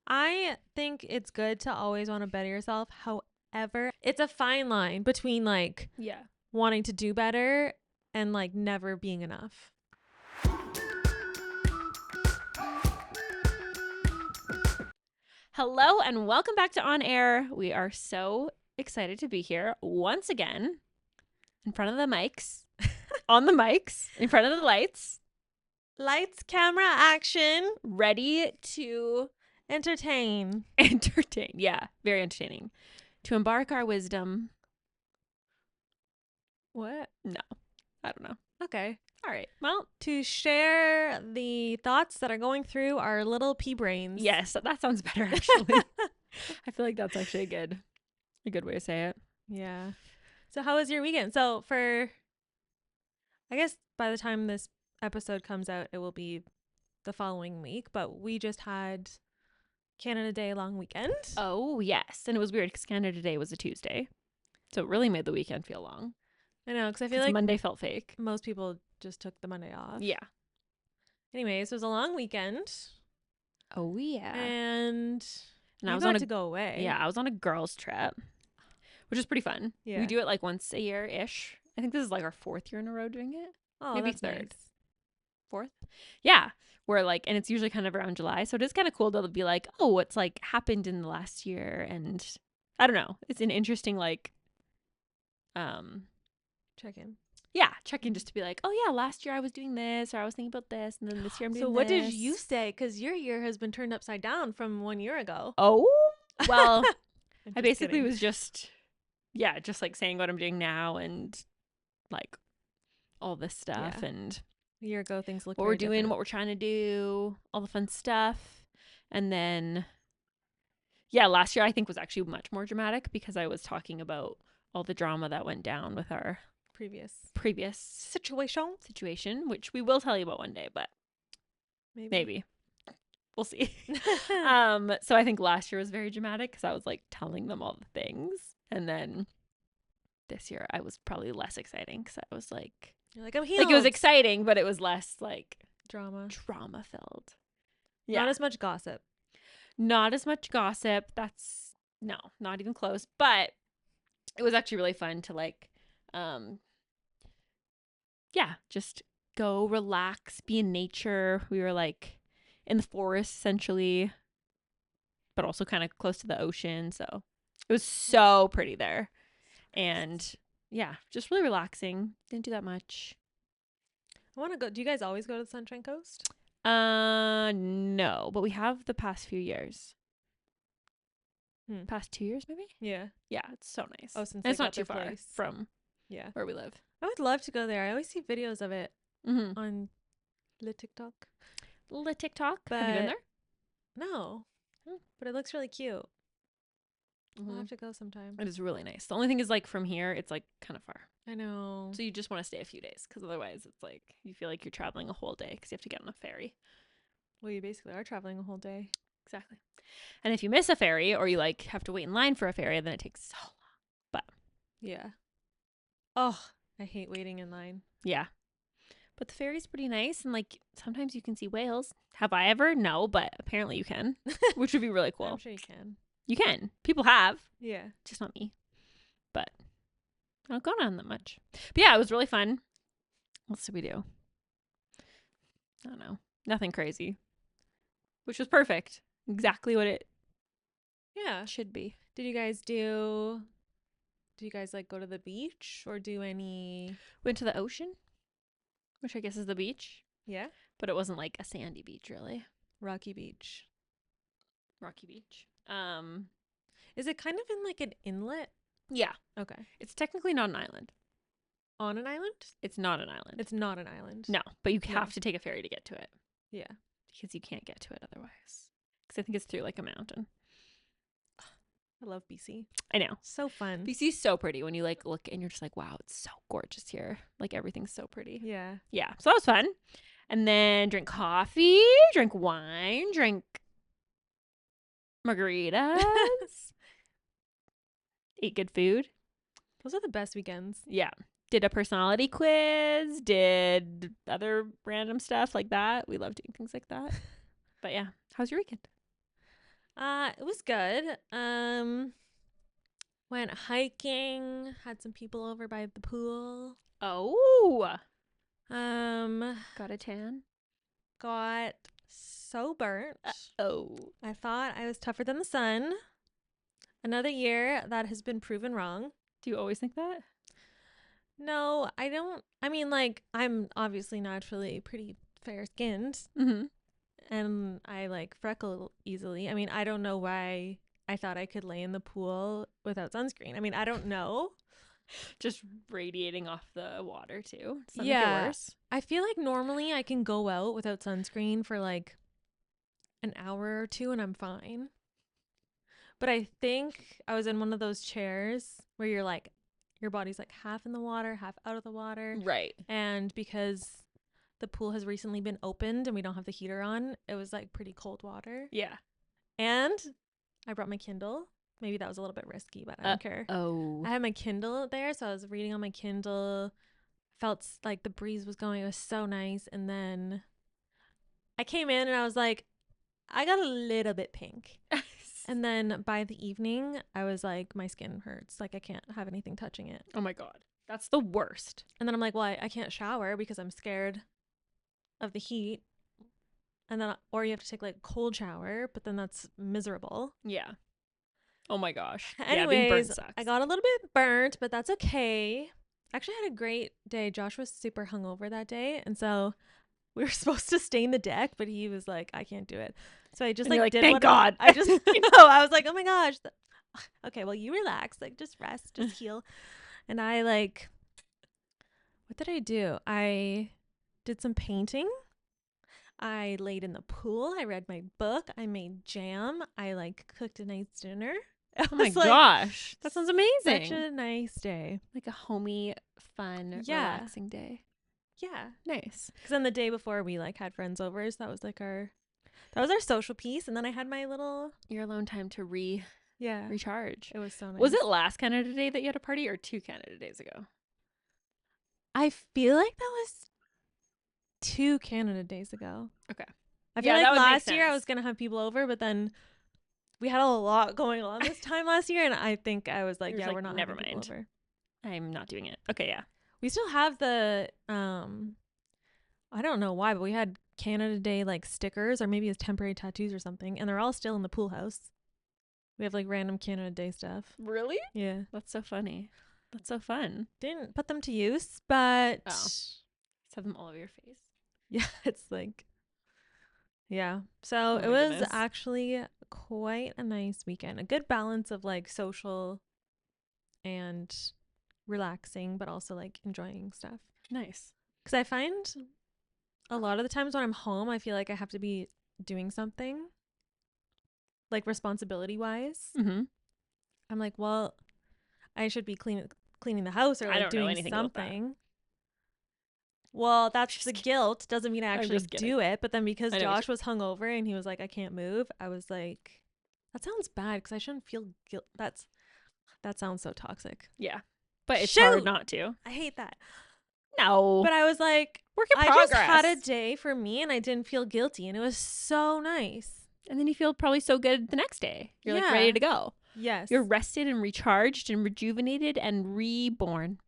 I think it's good to always want to better yourself. However, it's a fine line between like Yeah. wanting to do better and like never being enough. Hello and welcome back to On Air. We are so excited to be here once again in front of the mics, on the mics, in front of the lights, Lights, camera, action, ready to entertain. entertain. Yeah, very entertaining. To embark our wisdom. What? No, I don't know. Okay. All right. Well, To share the thoughts that are going through our little pea brains. yes, that sounds better actually. I feel like that's actually a good way to say it. Yeah. So how was your weekend? So I guess by the time this episode comes out, it will be the following week, but we just had Canada Day long weekend. Oh, yes. And it was weird because Canada Day was a Tuesday. So it really made the weekend feel long. I know, because I feel 'Cause like Monday felt fake. most people just took the Monday off. Yeah. Anyways, it was a long weekend. Oh, yeah. And I you was got to go away. Yeah, I was on a girls' trip, which is pretty fun. Yeah. We do it like once a year-ish. I think this is like our 4th year in a row doing it. Oh, maybe that's 3rd. nice. 4th? Yeah. We're like, and it's usually kind of around July. So it is kind of cool to be like, oh, what's like happened in the last year. And I don't know. It's an interesting like, Check in. yeah, check in just to be like, oh yeah, last year I was doing this or I was thinking about this. And then this year I'm doing So what this. did you say? Because your year has been turned upside down from 1 year ago. Oh, well, I'm I just basically kidding. was just like saying what I'm doing now and like all this stuff Yeah. and A year ago, things looked what very we're doing, different. what we're trying to do, all the fun stuff. And then, yeah, last year I think was actually much more dramatic because I was talking about all the drama that went down with our previous situation, which we will tell you about one day, but maybe. We'll see. So I think last year was very dramatic because I was like telling them all the things. And then this year I was probably less exciting because I was like, You're like, I'm healed. like it was exciting, but it was less like drama filled. Yeah. Not as much gossip. Not as much gossip. That's no, not even close. But it was actually really fun to like, just go relax, be in nature. We were like in the forest essentially, but also kind of close to the ocean. So it was so pretty there. And yeah, just really relaxing. Didn't do that much. I want to go. Do you guys always go to the Sunshine Coast? No, but we have the past few years. Past 2 years, maybe? Yeah. Yeah, it's so nice. Oh, since and it's they not got too their far place. from Yeah. where we live. I would love to go there. I always see videos of it on Le TikTok. Le TikTok. But have you been there? No. But it looks really cute. I'll have to go sometime. It is really nice. The only thing is like from here, it's like kind of far. I know. So you just want to stay a few days because otherwise it's like you feel like you're traveling a whole day because you have to get on a ferry. Well, you basically are traveling a whole day. Exactly. And if you miss a ferry or you like have to wait in line for a ferry, then it takes so long. But yeah. Oh, I hate waiting in line. Yeah. But the ferry's pretty nice and like sometimes you can see whales. Have I ever? No, but apparently you can, which would be really cool. I'm sure you can. You can. People have. Yeah. Just not me. But I don't go down that much. But yeah, it was really fun. What did we do? I don't know. Nothing crazy. Which was perfect. Exactly what it should be. Do you guys like go to the beach or do any? Went to the ocean, which I guess is the beach. Yeah. But it wasn't like a sandy beach, really. Rocky Beach. Is it kind of in like an inlet? Yeah. Okay. It's technically not an island. On an island? It's not an island. It's not an island. No, but you have to take a ferry to get to it. Yeah. Because you can't get to it otherwise. Because I think it's through like a mountain. I love BC. I know. So fun. BC's so pretty when you like look and you're just like, wow, it's so gorgeous here. Like everything's so pretty. Yeah. Yeah. So that was fun. And then drink coffee, drink wine, drink margaritas, eat good food. Those are the best weekends. Yeah. Did a personality quiz, did other random stuff like that. We love doing things like that. But yeah. How's your weekend? it was good. Went hiking, had some people over by the pool. Oh, Um, got a tan. got so burnt. Oh, I thought I was tougher than the sun. Another year that has been proven wrong. do you always think that? No, I don't. I mean, like, I'm obviously naturally pretty fair skinned Mm-hmm. and I like freckle easily. I mean, I don't know why I thought I could lay in the pool without sunscreen. I mean, I don't know. Just radiating off the water too. Does that make it Yeah. worse? I feel like normally I can go out without sunscreen for like an hour or two and I'm fine. But I think I was in one of those chairs where you're like, your body's like half in the water, half out of the water. Right. And because the pool has recently been opened and we don't have the heater on, it was like pretty cold water. Yeah. And I brought my Kindle. Maybe that was a little bit risky, but I don't care. Oh. I had my Kindle there, so I was reading on my Kindle. Felt like the breeze was going. It was so nice. And then I came in and I was like, I got a little bit pink. And then by the evening, I was like, my skin hurts. Like, I can't have anything touching it. Oh my God. That's the worst. And then I'm like, well, I can't shower because I'm scared of the heat. And then, or you have to take like a cold shower, but then that's miserable. Yeah. Oh my gosh. Anyways, being burnt sucks. I got a little bit burnt, but that's okay. Actually, I had a great day. Josh was super hungover that day. And so we were supposed to stain the deck, but he was like, I can't do it. So I just And you're like, did thank what God. I just, I was like, oh my gosh. Okay, well, you relax. Like, just rest, just heal. And I like, what did I do? I did some painting. I laid in the pool. I read my book. I made jam. I like cooked a nice dinner. It Oh my was, like, gosh. That sounds amazing. such a nice day. Like a homey, fun, Yeah. relaxing day. Yeah. Nice. Because then the day before we like had friends over, so that was like our social piece. And then I had my little Your alone time to recharge. It was so nice. Was it last Canada Day that you had a party or 2 Canada Days ago? I feel like that was 2 Canada Days ago. Okay. I feel Yeah, that like would make last year I sense. was gonna have people over, but then we had a lot going on this time last year, and I think I was like, You're yeah, just we're like, not never having people mind. over. I'm not doing it. Okay, yeah. We still have the I don't know why, but we had Canada Day like stickers or maybe it's temporary tattoos or something, and they're all still in the pool house. We have like random Canada Day stuff. Really? Yeah. That's so funny. That's so fun. Didn't put them to use, but Just have them all over your face. yeah, it's like, yeah. So Oh it my was goodness. actually quite a nice weekend. A good balance of like social and relaxing, but also like enjoying stuff. Nice. Because I find a lot of the times when I'm home, I feel like I have to be doing something, like responsibility wise. Mm-hmm. I'm like, well, I should be cleaning the house or I like don't know doing anything about that. something. Well, that's Just the kidding. guilt. Doesn't mean I I'm actually just kidding. do it. But then because I know what Josh was hungover and he was like, I can't move, I was like, that sounds bad because I shouldn't feel guilt. That sounds so toxic. Yeah. But it's Shoot! hard not to. I hate that. No. But I was like, Work in I progress. just had a day for me and I didn't feel guilty. And it was so nice. And then you feel probably so good the next day. You're like Yeah. ready to go. Yes. You're rested and recharged and rejuvenated and reborn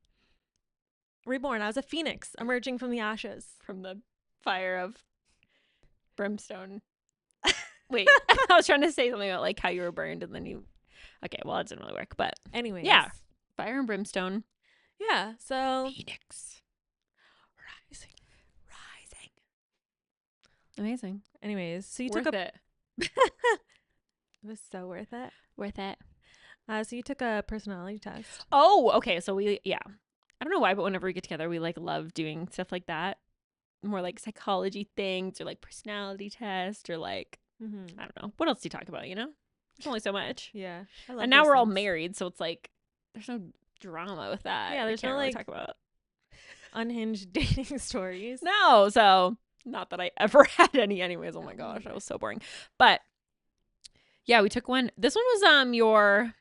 reborn. I was a phoenix emerging from the ashes. from the fire of brimstone. Wait, I was trying to say something about like how you were burned and then you. Okay, well, that didn't really work. But Anyways. yeah, fire and brimstone. Yeah. So Phoenix. rising. Amazing. Anyways, so you Worth took a it. it was so worth it. Worth it. So you took a personality test. Oh, okay. So I don't know why, but whenever we get together, we like love doing stuff like that. More like psychology things or like personality test or like, Mm-hmm. I don't know. What else do you talk about, you know? There's only so much. Yeah. I love And now those we're all things. married, so it's like, there's no drama with that. Yeah, We there's can't no, really like- talk about. Unhinged dating stories. No, so not that I ever had any anyways. Oh my gosh, that was so boring. But yeah, we took one. This one was your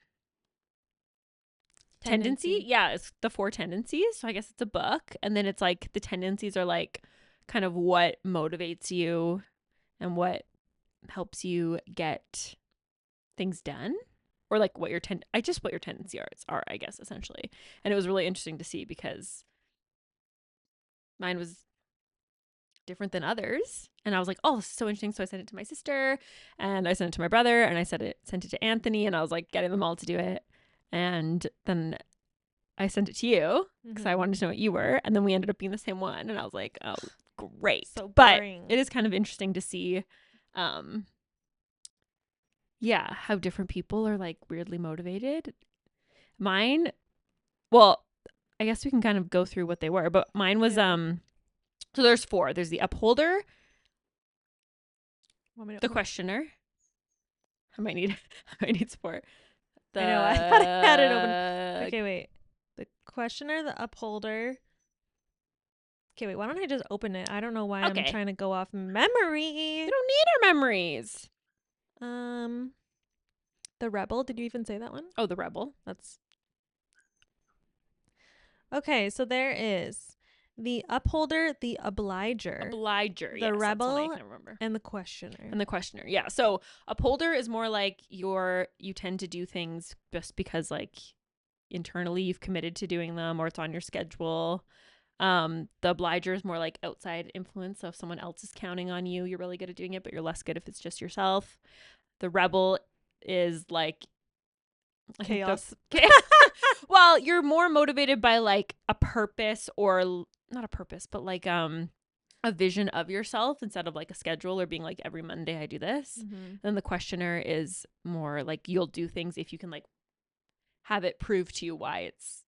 tendency. Yeah, it's the Four Tendencies. So I guess it's a book, and then it's like the tendencies are like kind of what motivates you and what helps you get things done, or like what your what your tendencies are, I guess, essentially. And it was really interesting to see because mine was different than others. And I was like, oh, this is so interesting. So I sent it to my sister and I sent it to my brother and I sent it to Anthony, and I was like getting them all to do it. And then I sent it to you because I wanted to know what you were. And then we ended up being the same one. And I was like, oh, great. So boring. But it is kind of interesting to see, how different people are like weirdly motivated. Mine, well, I guess we can kind of go through what they were, but mine was, so there's 4. There's the upholder, the questioner. I might need support. I know, I thought I had it open. Okay, wait. The questioner, the upholder. Okay, wait, why don't I just open it? I don't know why I'm trying to go off memory. We don't need our memories. The rebel. Did you even say that one? Oh, the rebel. That's okay. So there is the upholder, the obliger, the rebel, I can remember, and the questioner. Yeah. So upholder is more like you tend to do things just because like internally you've committed to doing them or it's on your schedule. The obliger is more like outside influence. So if someone else is counting on you, you're really good at doing it, but you're less good if it's just yourself. The rebel is like chaos. Well, you're more motivated by like a purpose, or not a purpose, but like a vision of yourself instead of like a schedule or being like every Monday I do this. Then the questioner is more like you'll do things if you can like have it prove to you why it's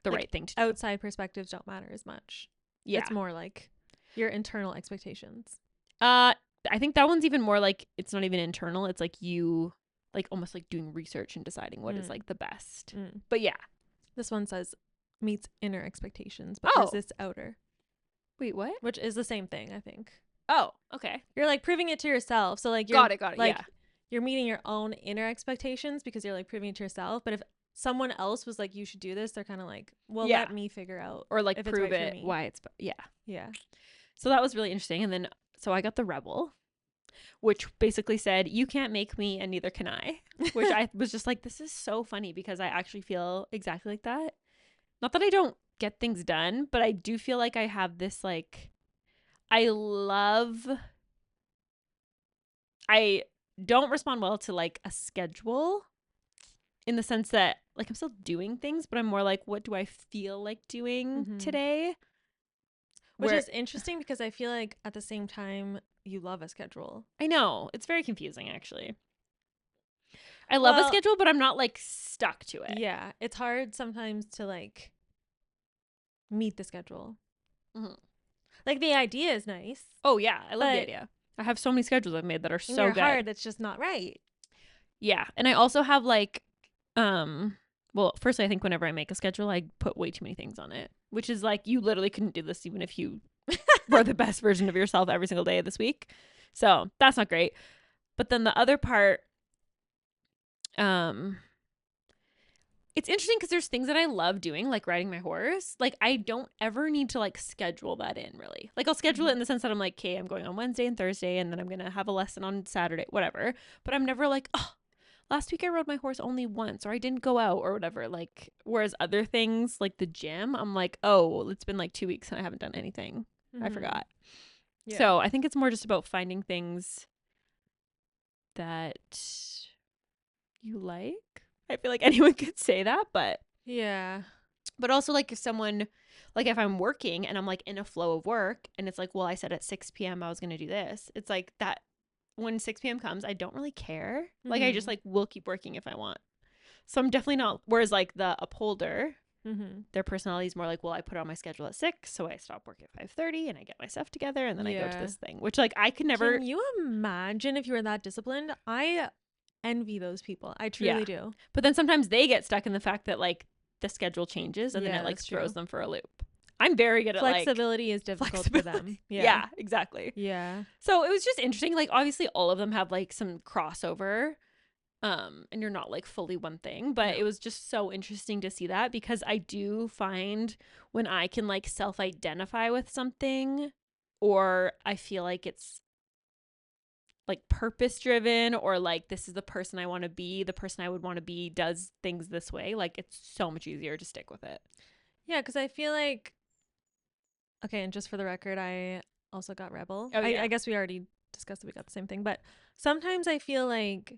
the right thing to do. Outside perspectives don't matter as much. Yeah. It's more like your internal expectations. I think that one's even more like it's not even internal. It's like you like almost like doing research and deciding what is like the best. But yeah. This one says meets inner expectations, but is this outer? Wait, what? Which is the same thing, I think. Oh, okay. You're like proving it to yourself. So like you're got it. Like you're meeting your own inner expectations because you're like proving it to yourself. But if someone else was like, you should do this, they're kind of like, well, let me figure out. Or like if prove it's right it why it's Yeah. So that was really interesting. And then so I got the rebel, which basically said, you can't make me and neither can I. Which I was just like, this is so funny because I actually feel exactly like that. Not that I don't get things done, but I do feel like I have this like, I don't respond well to like a schedule in the sense that like I'm still doing things, but I'm more like, what do I feel like doing today? Which is interesting because I feel like at the same time you love a schedule. I know. It's very confusing actually. I love a schedule, but I'm not like stuck to it. Yeah. It's hard sometimes to like meet the schedule. Like the idea is nice. Oh yeah. I love the idea. I have so many schedules I've made that are so good. Hard. It's just not right. Yeah. And I also have like, well, firstly, I think whenever I make a schedule, I put way too many things on it, which is like, you literally couldn't do this even if you were the best version of yourself every single day of this week. So that's not great. But then the other part, it's interesting because there's things that I love doing, like riding my horse. Like I don't ever need to like schedule that in really. Like I'll schedule it in the sense that I'm like, okay, I'm going on Wednesday and Thursday and then I'm going to have a lesson on Saturday, whatever. But I'm never like, oh, last week I rode my horse only once or I didn't go out or whatever. Like, whereas other things like the gym, I'm like, oh, it's been like 2 weeks and I haven't done anything. I forgot. Yeah. So I think it's more just about finding things that you like. I feel like anyone could say that, but yeah. But also like if someone, like if I'm working and I'm like in a flow of work and it's like, well, I said at 6 p.m. I was going to do this. It's like that when 6 p.m. comes, I don't really care. Like I just like will keep working if I want. So I'm definitely not, whereas like the upholder, their personality is more like, well, I put it on my schedule at 6, so I stop work at 5:30 and I get my stuff together and then I go to this thing, which like I could never. Can you imagine if you were that disciplined? I envy those people. I truly do. But then sometimes they get stuck in the fact that like the schedule changes and then it like throws them for a loop. I'm very good at flexibility is difficult for them. Yeah, exactly. Yeah. So it was just interesting. Like obviously all of them have like some crossover. And you're not like fully one thing, but it was just so interesting to see that because I do find when I can like self-identify with something or I feel like it's like purpose driven, or like this is the person I want to be, the person I would want to be does things this way, like it's so much easier to stick with it. Yeah, because I feel like, okay, and just for the record, I also got Rebel. Oh yeah. I guess we already discussed that we got the same thing, but sometimes I feel like,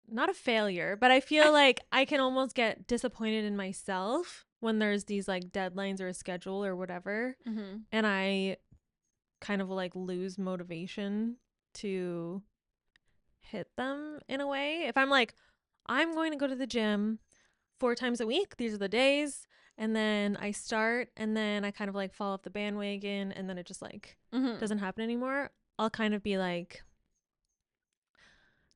not a failure, but I feel like I can almost get disappointed in myself when there's these like deadlines or a schedule or whatever, Mm-hmm. and I kind of like lose motivation to hit them in a way. If I'm like, I'm going to go to the gym 4 times a week, these are the days, and then I start and then I kind of like fall off the bandwagon and then it just like Mm-hmm. doesn't happen anymore, I'll kind of be like,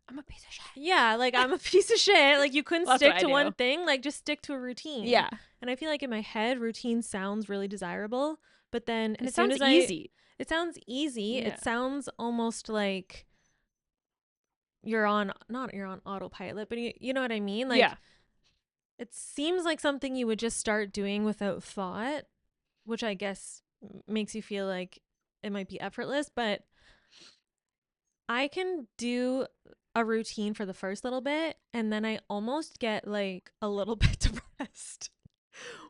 I'm a piece of shit. yeah, like I'm a piece of shit. Like you couldn't Well, that's what stick I to one do. thing. Like just stick to a routine. Yeah. And I feel like in my head, routine sounds really desirable. But then And as it soon sounds as easy. it sounds easy. Yeah. It sounds almost like you're on, not you're on autopilot, but you know what I mean? Like Yeah. it seems like something you would just start doing without thought, which I guess makes you feel like it might be effortless. But I can do a routine for the first little bit and then I almost get like a little bit depressed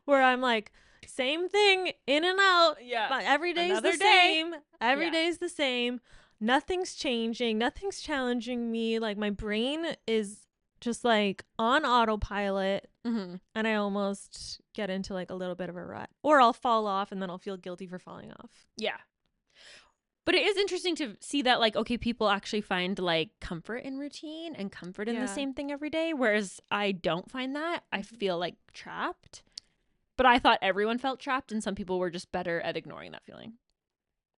where I'm like, same thing in and out, Yeah. but every day's the Another day. same. Every Yeah. day's the same. Nothing's changing. Nothing's challenging me. Like my brain is just like on autopilot Mm-hmm. and I almost get into like a little bit of a rut. Or I'll fall off and then I'll feel guilty for falling off. Yeah. But it is interesting to see that, like, okay, people actually find like comfort in routine and comfort in the Yeah. same thing every day, whereas I don't find that. I Mhm. feel like trapped. But I thought everyone felt trapped, and some people were just better at ignoring that feeling.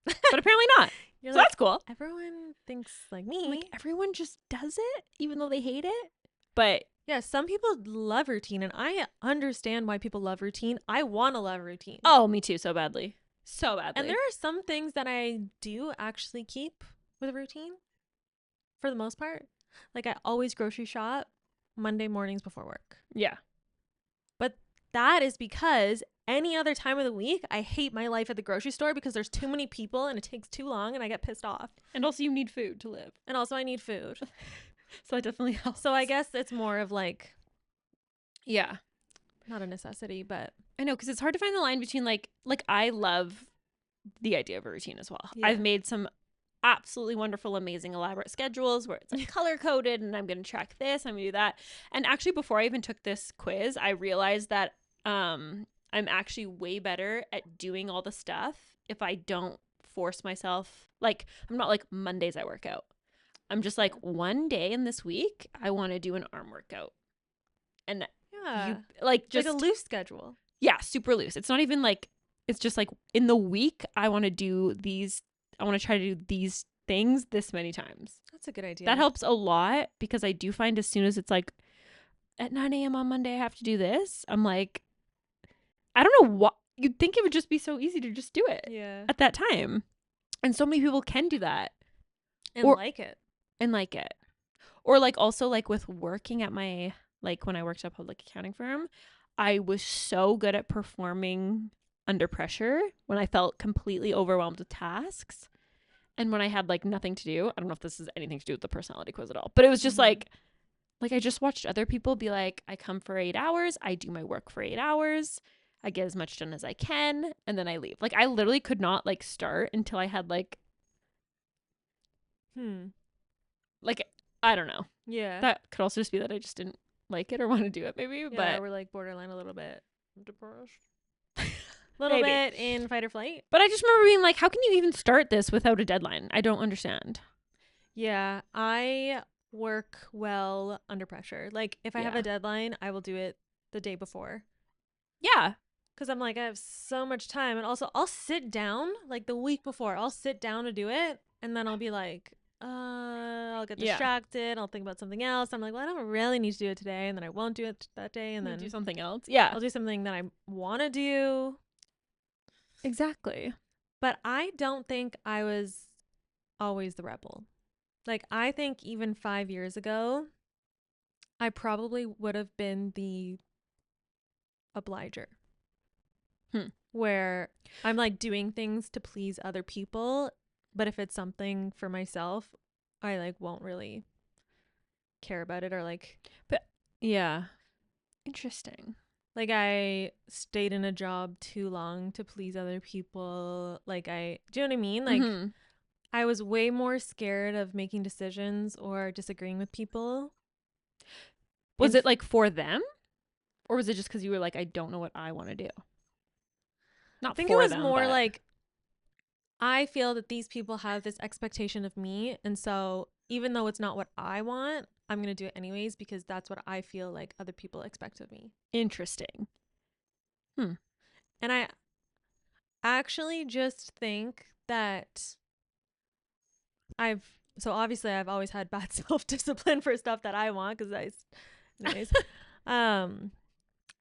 But apparently not. You're So like, that's cool. everyone thinks like me. Like everyone just does it, even though they hate it. But Yeah, some people love routine, and I understand why people love routine. I want to love routine. oh, me too, so badly, so badly. And there are some things that I do actually keep with a routine for the most part. Like I always grocery shop Monday mornings before work. yeah, But that is because any other time of the week, I hate my life at the grocery store because there's too many people and it takes too long and I get pissed off. and also you need food to live, And also I need food. so it definitely helps. So I guess it's more of like, yeah, not a necessity, but I know, because it's hard to find the line between like I love the idea of a routine as well. Yeah. I've made some absolutely wonderful, amazing, elaborate schedules where it's like color coded and I'm going to track this, I'm going to do that. And actually, before I even took this quiz, I realized that I'm actually way better at doing all the stuff if I don't force myself. Like, I'm not like Mondays I work out. I'm just like, one day in this week, I want to do an arm workout. And yeah, you like just like a loose schedule. yeah, super loose. It's not even like, it's just like in the week, I want to do these, I want to try to do these things this many times. That's a good idea. That helps a lot because I do find as soon as it's like at 9 a.m. on Monday, I have to do this. I'm like, I don't know what, you'd think it would just be so easy to just do it Yeah. at that time. And so many people can do that And or- like it. and like it. Or like also like with working at my, like when I worked at a public accounting firm, I was so good at performing under pressure when I felt completely overwhelmed with tasks. And when I had like nothing to do, I don't know if this has anything to do with the personality quiz at all, but it was just Mhm. like I just watched other people be like, I come for 8 hours, I do my work for 8 hours, I get as much done as I can, and then I leave. Like I literally could not like start until I had like I don't know. Yeah. That could also just be that I just didn't like it or want to do it maybe, Yeah, but we're like borderline a little bit depressed. Little Maybe. bit in fight or flight. But I just remember being like, how can you even start this without a deadline? I don't understand. Yeah, I work well under pressure. Like if I have Yeah. a deadline, I will do it the day before. Yeah. Cuz I'm like I have so much time, and also I'll sit down like the week before. I'll sit down to do it and then I'll be like I'll get Yeah. distracted. I'll think about something else. I'm like, well, I don't really need to do it today, and then I won't do it that day, and You then do something else. Yeah. I'll do something that I want to do. Exactly. But I don't think I was always the rebel. Like, I think even 5 years ago, I probably would have been the obliger. where I'm like doing things to please other people, but if it's something for myself, I like won't really care about it, or like, But yeah. Interesting. like I stayed in a job too long to please other people. Like do you know what I mean? Like Mm-hmm. I was way more scared of making decisions or disagreeing with people. Was And it like for them? Or was it just because you were like, I don't know what I want to do? I Not think it for was them, more but like I feel that these people have this expectation of me. And so even though it's not what I want, I'm going to do it anyways because that's what I feel like other people expect of me. interesting. And I actually just think that so obviously I've always had bad self-discipline for stuff that I want because anyways. um,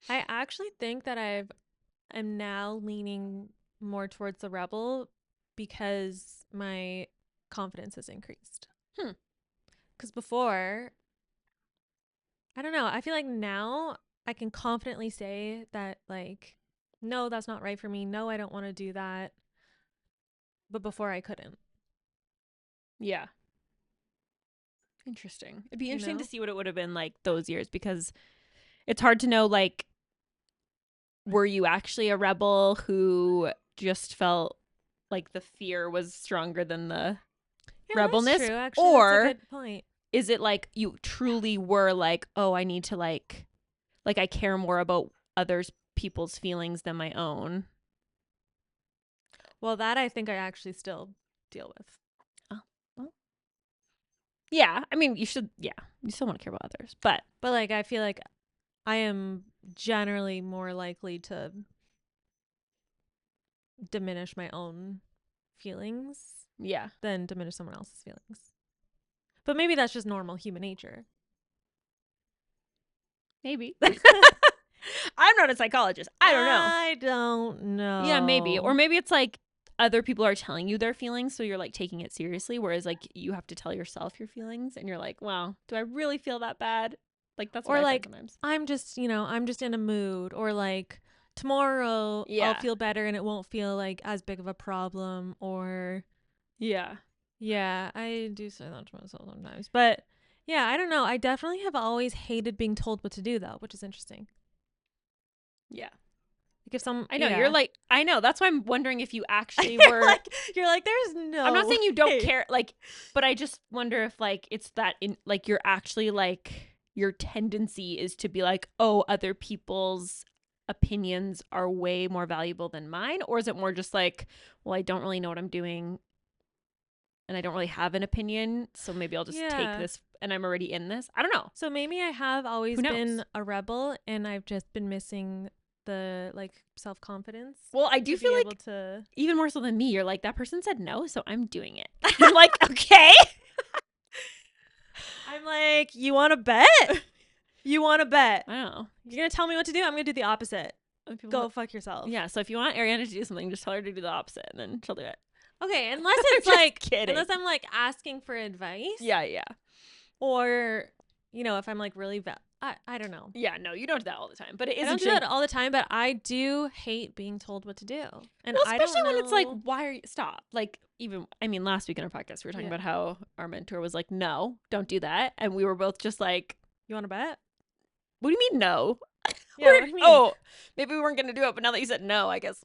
I actually think that I'm now leaning more towards the rebel because my confidence has increased. Because before, I don't know, I feel like now I can confidently say that, like, no, that's not right for me. No, I don't want to do that. But before I couldn't, Yeah. Interesting. It'd be you interesting to know? see what it would have been like those years because it's hard to know, like, were you actually a rebel who just felt like the fear was stronger than the Yeah, that's rebelness? true. Actually, that's a Or good point. is it like you truly were like, oh, I need to like I care more about others people's feelings than my own? Well, that I think I actually still deal with. Oh, well. Yeah. I mean, you should, yeah. You still want to care about others. But But like, I feel like I am generally more likely to diminish my own feelings yeah, than diminish someone else's feelings. But maybe that's just normal human nature. maybe. I'm not a psychologist. I don't know. I don't Yeah, maybe. Or know. maybe it's like other people are telling you their feelings, so you're like taking it seriously, whereas like you have to tell yourself your feelings and you're like, wow, do I really feel that bad? Like that's what Or I find like, sometimes. I'm just in a mood. Or like, tomorrow I'll Yeah. feel better and it won't feel like as big of a problem. Or, Yeah. yeah, I do say that to myself sometimes. But yeah, I don't know. I definitely have always hated being told what to do, though, which is interesting. Yeah. Like if some, I know. You're yeah. like, I know. That's why I'm wondering if you actually were. You're like, there's I'm not no saying you don't way. care, like, but I just wonder if like it's that in like you're actually like your tendency is to be like, oh, other people's opinions are way more valuable than mine, or is it more just like, well, I don't really know what I'm doing and I don't really have an opinion, so maybe I'll just take Yeah. this and I'm already in this. I don't know. So maybe I have Who always knows? been a rebel and I've just been missing the like self-confidence Well, I do to feel be able like to. even more so than me, you're like that person said no, so I'm doing it. I'm like, okay. I'm like, you want to bet? You want to bet? I don't know. You're going to tell me what to do? I'm going to do the opposite. People Go fuck yourself. Yeah, so if you want Ariana to do something, just tell her to do the opposite and then she'll do it. Okay, unless I'm it's just like, kidding. unless I'm like asking for advice. Yeah, yeah. Or, if I'm like really, I don't know. Yeah, no, you don't do that all the time. But it is I don't do interesting. that all the time, but I do hate being told what to do. And Well, I don't especially know. when it's like, why are you stop? Like, even I mean, last week in our podcast, we were talking Yeah. about how our mentor was like, no, don't do that. And we were both just like, You want to bet? what do you mean no? Yeah, what do you mean? Oh, maybe we weren't gonna do it, but now that you said no, I guess.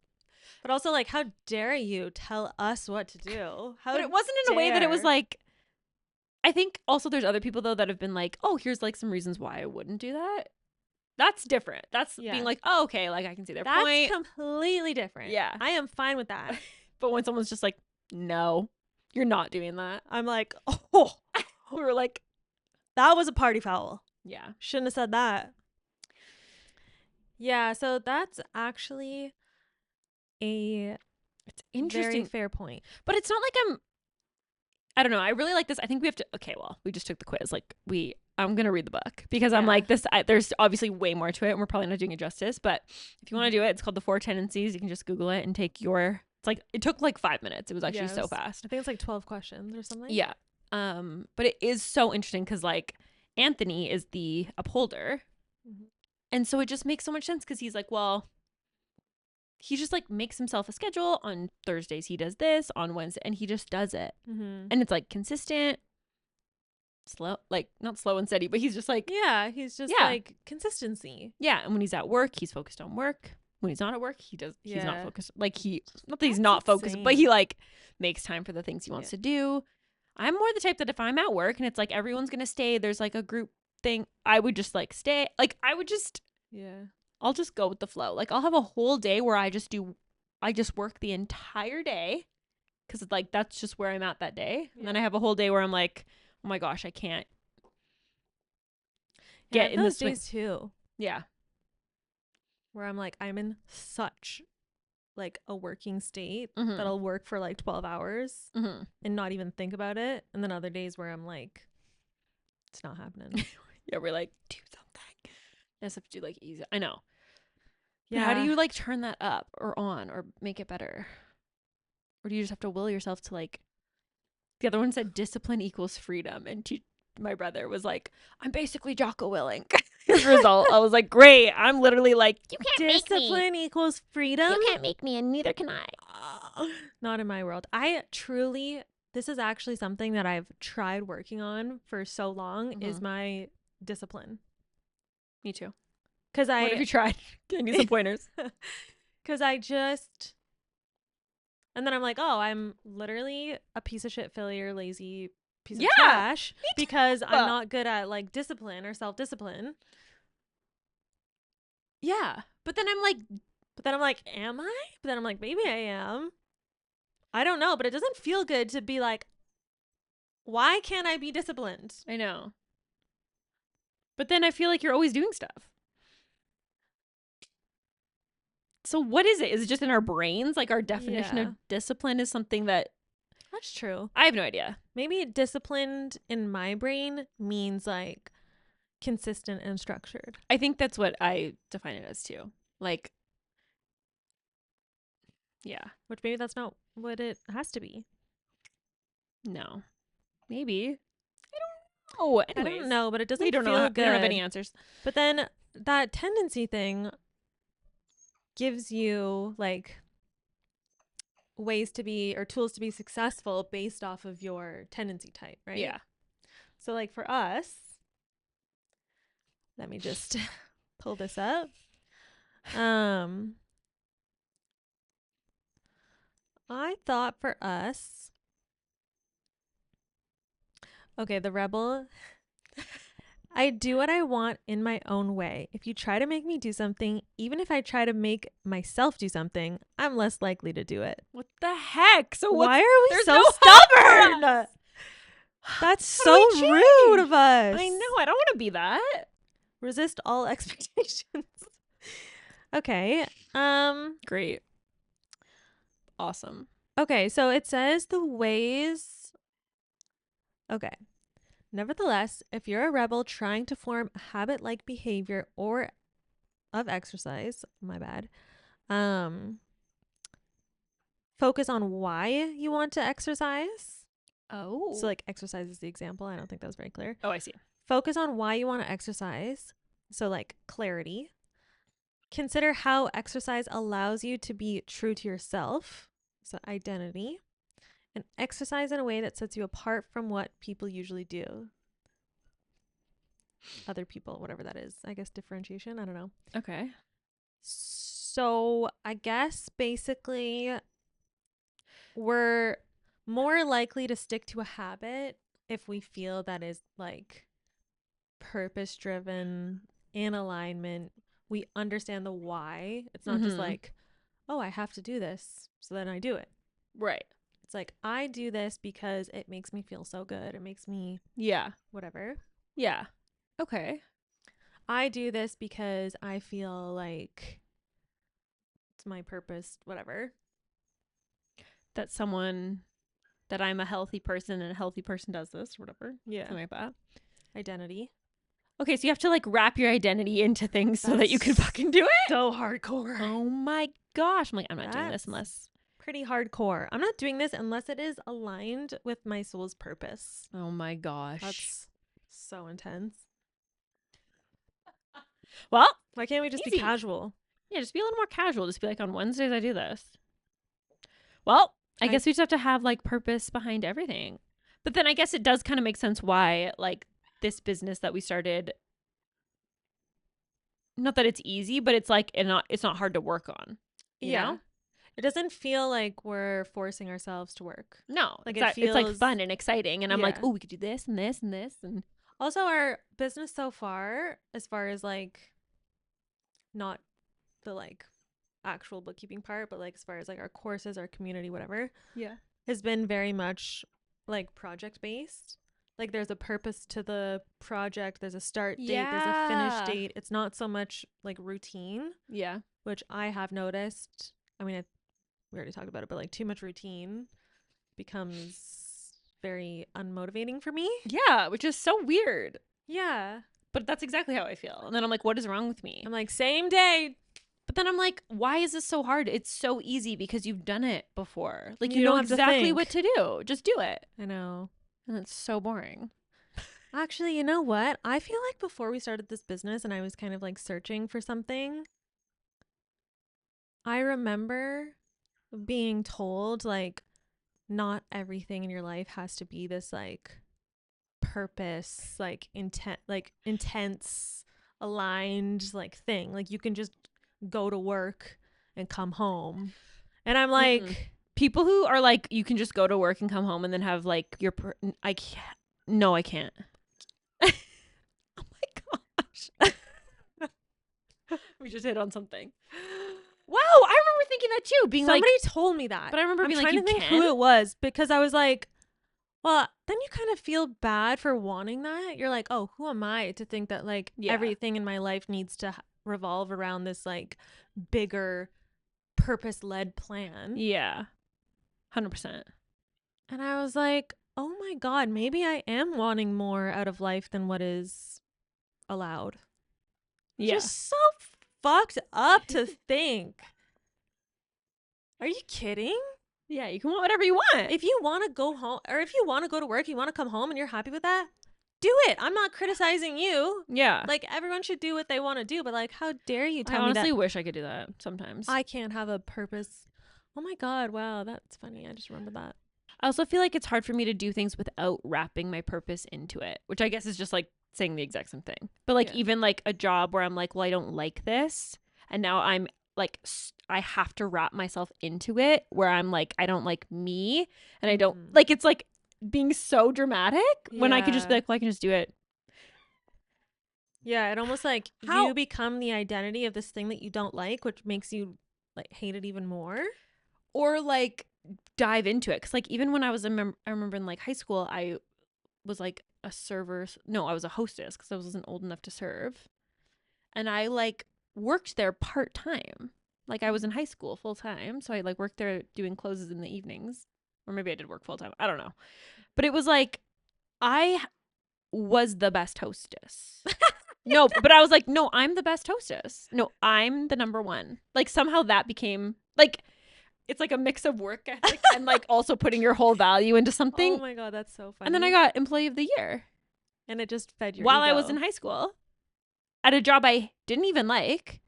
But also, like, how dare you tell us what to do? How But it wasn't in a way that it was dare. like, I think also there's other people though that have been like, oh, here's like some reasons why I wouldn't do that. That's different. That's Yeah. being like, oh, okay, like I can see their That's point. completely different. Yeah. I am fine with that. But when someone's just like, no, you're not doing that. I'm like, oh, We were like, that was a party foul. yeah. Shouldn't have said that. Yeah, so that's actually a It's interesting. very fair point. But it's not like I don't know. I really like this. I think we have to, okay, well, we just took the quiz. Like I'm going to read the book because I'm Yeah. like there's obviously way more to it and we're probably not doing it justice. But if you want to do it, it's called the Four Tendencies. You can just Google it and take it's like, it took like 5 minutes. It was actually so fast. I think it's like 12 questions or something. Yeah. But it is so interesting because like Anthony is the upholder. Mhm. And so it just makes so much sense because he's like, well, he just like makes himself a schedule. On Thursdays he does this, on Wednesday, and he just does it. Mm-hmm. And it's like consistent, slow, like not slow and steady, but he's just like, Yeah, he's just Yeah. like consistency. yeah. And when he's at work, he's focused on work. When he's not at work, he's not Yeah. focused. Like not that he's That's not focused, but insane. he like makes time for the things he wants to do. I'm more the type that if I'm at work and it's like everyone's gonna stay, there's like a group thing, I would just like stay. Like Yeah. I'll just go with the flow. Like I'll have a whole day where I just work the entire day because like that's just where I'm at that day. And then I have a whole day where I'm like, oh my gosh, I can't Yeah, get in those this days too, Yeah. where I'm like, I'm in such like a working state Mhm. that I'll work for like 12 hours Mm-hmm. and not even think about it. And then other days where I'm like, it's not happening. Yeah, we're like, do something. I just have to do like easy. I know. Yeah. But how do you like turn that up or on or make it better? Or do you just have to will yourself to like, the other one said discipline equals freedom. And my brother was like, I'm basically Jocko Willing. His result, I was like, great. I'm literally like, you can't make me. Discipline equals freedom? You can't make me, and neither can I. Not in my world. This is actually something that I've tried working on for so long is my discipline. Me too. Because What have you tried? Give me some pointers. Because and then I'm like, oh, I'm literally a piece of shit, failure, lazy piece of trash because I'm not good at like discipline or self-discipline. Yeah. But then I'm like, am I? But then I'm like, maybe I am. I don't know, but it doesn't feel good to be like, why can't I be disciplined? I know. But then I feel like you're always doing stuff. So what is it? Is it just in our brains? Like our definition of discipline is something that... That's true. I have no idea. Maybe disciplined in my brain means like consistent and structured. I think that's what I define it as too. Like, yeah. Which maybe that's not what it has to be. No. Maybe. I don't know. Anyways, I don't know, but it doesn't feel good. We don't have any answers. But then that tendency thing gives you like ways to be or tools to be successful based off of your tendency type, right? Yeah. So like for us, let me just pull this up. I thought for us, okay, the rebel, I do what I want in my own way. If you try to make me do something, even if I try to make myself do something, I'm less likely to do it. What the heck? So why are we so no stubborn? That's so rude of us. I know. I don't want to be that. Resist all expectations. Okay. Great. Awesome. Okay, so it says the ways. Okay. Nevertheless, if you're a rebel trying to form a habit-like behavior or of exercise, my bad, focus on why you want to exercise. Oh. So like exercise is the example. I don't think that was very clear. Oh, I see. Focus on why you want to exercise. So like clarity. Consider how exercise allows you to be true to yourself. So identity. And exercise in a way that sets you apart from what people usually do. Other people, whatever that is. I guess differentiation. I don't know. Okay. So I guess basically we're more likely to stick to a habit if we feel that is like purpose driven, in alignment. We understand the why. It's not just like, oh, I have to do this, so then I do it. Right. It's like, I do this because it makes me feel so good. It makes me whatever. Yeah. Okay. I do this because I feel like it's my purpose, whatever. That I'm a healthy person and a healthy person does this, whatever. Yeah. Something like that. Identity. Okay, so you have to like wrap your identity into things so that you can fucking do it? So hardcore. Oh my gosh. I'm like, I'm not doing this unless... Pretty hardcore. I'm not doing this unless it is aligned with my soul's purpose. Oh my gosh. That's so intense. Well, why can't we just be casual? Yeah, just be a little more casual. Just be like, on Wednesdays I do this. Well, I guess we just have to have like purpose behind everything. But then I guess it does kind of make sense why like this business that we started, not that it's easy, but it's like it's not hard to work on. You know? It doesn't feel like we're forcing ourselves to work. No, like it's like fun and exciting, and I'm like, Yeah. oh, we could do this and this and this, and also our business so far, as far as like not the like actual bookkeeping part, but like as far as like our courses, our community, whatever, yeah, has been very much like project based. Like there's a purpose to the project, there's a start date, there's a finish date. It's not so much like routine, yeah, which I have noticed. I mean, we already talked about it, but like too much routine becomes very unmotivating for me. yeah, which is so weird. Yeah. But that's exactly how I feel. And then I'm like, what is wrong with me? I'm like, same day. But then I'm like, why is this so hard? It's so easy because you've done it before. Like, You know don't have to exactly think. what to do. Just do it. I know. And it's so boring. Actually, you know what? I feel like before we started this business and I was kind of like searching for something, I remember being told like not everything in your life has to be this like purpose, like intense, aligned like thing. Like you can just go to work and come home. And I'm like, people who are like, you can just go to work and come home and then have like I can't. No, I can't. Oh my gosh. We just hit on something. Wow, I remember thinking that too. Being somebody like, told me that. but I remember I'm being trying like, to you think can? who it was, because I was like, well, then you kind of feel bad for wanting that. You're like, oh, who am I to think that like everything in my life needs to revolve around this like bigger purpose-led plan? Yeah. 100%. And I was like, oh my God, maybe I am wanting more out of life than what is allowed. Yeah. Just so fucked up to think. Are you kidding? Yeah, you can want whatever you want. If you want to go home, or if you want to go to work, you want to come home and you're happy with that, do it. I'm not criticizing you. Yeah. Like everyone should do what they want to do, but like how dare you tell me that? I honestly wish I could do that sometimes. I can't have a purpose. Oh my God, wow, that's funny. I just remembered that. I also feel like it's hard for me to do things without wrapping my purpose into it, which I guess is just like saying the exact same thing. But like even like a job where I'm like, well, I don't like this, and now I'm like, I have to wrap myself into it where I'm like, I don't like me, and I don't like, it's like being so dramatic when I could just be like, well, I can just do it. Yeah, it almost like you become the identity of this thing that you don't like, which makes you like hate it even more, or like dive into it. Because like even when I was I remember in like high school, I was like a server. No, I was a hostess because I wasn't old enough to serve, and I like worked there part-time. Like I was in high school full-time, so I like worked there doing closes in the evenings, or maybe I did work full-time, I don't know. But it was like I was the best hostess. No, but I was like, no, I'm the best hostess. No, I'm the number one. Like somehow that became like, it's like a mix of work ethic and like also putting your whole value into something. Oh my God, that's so funny. And then I got Employee of the Year. And it just fed your while ego. I was in high school at a job I didn't even like,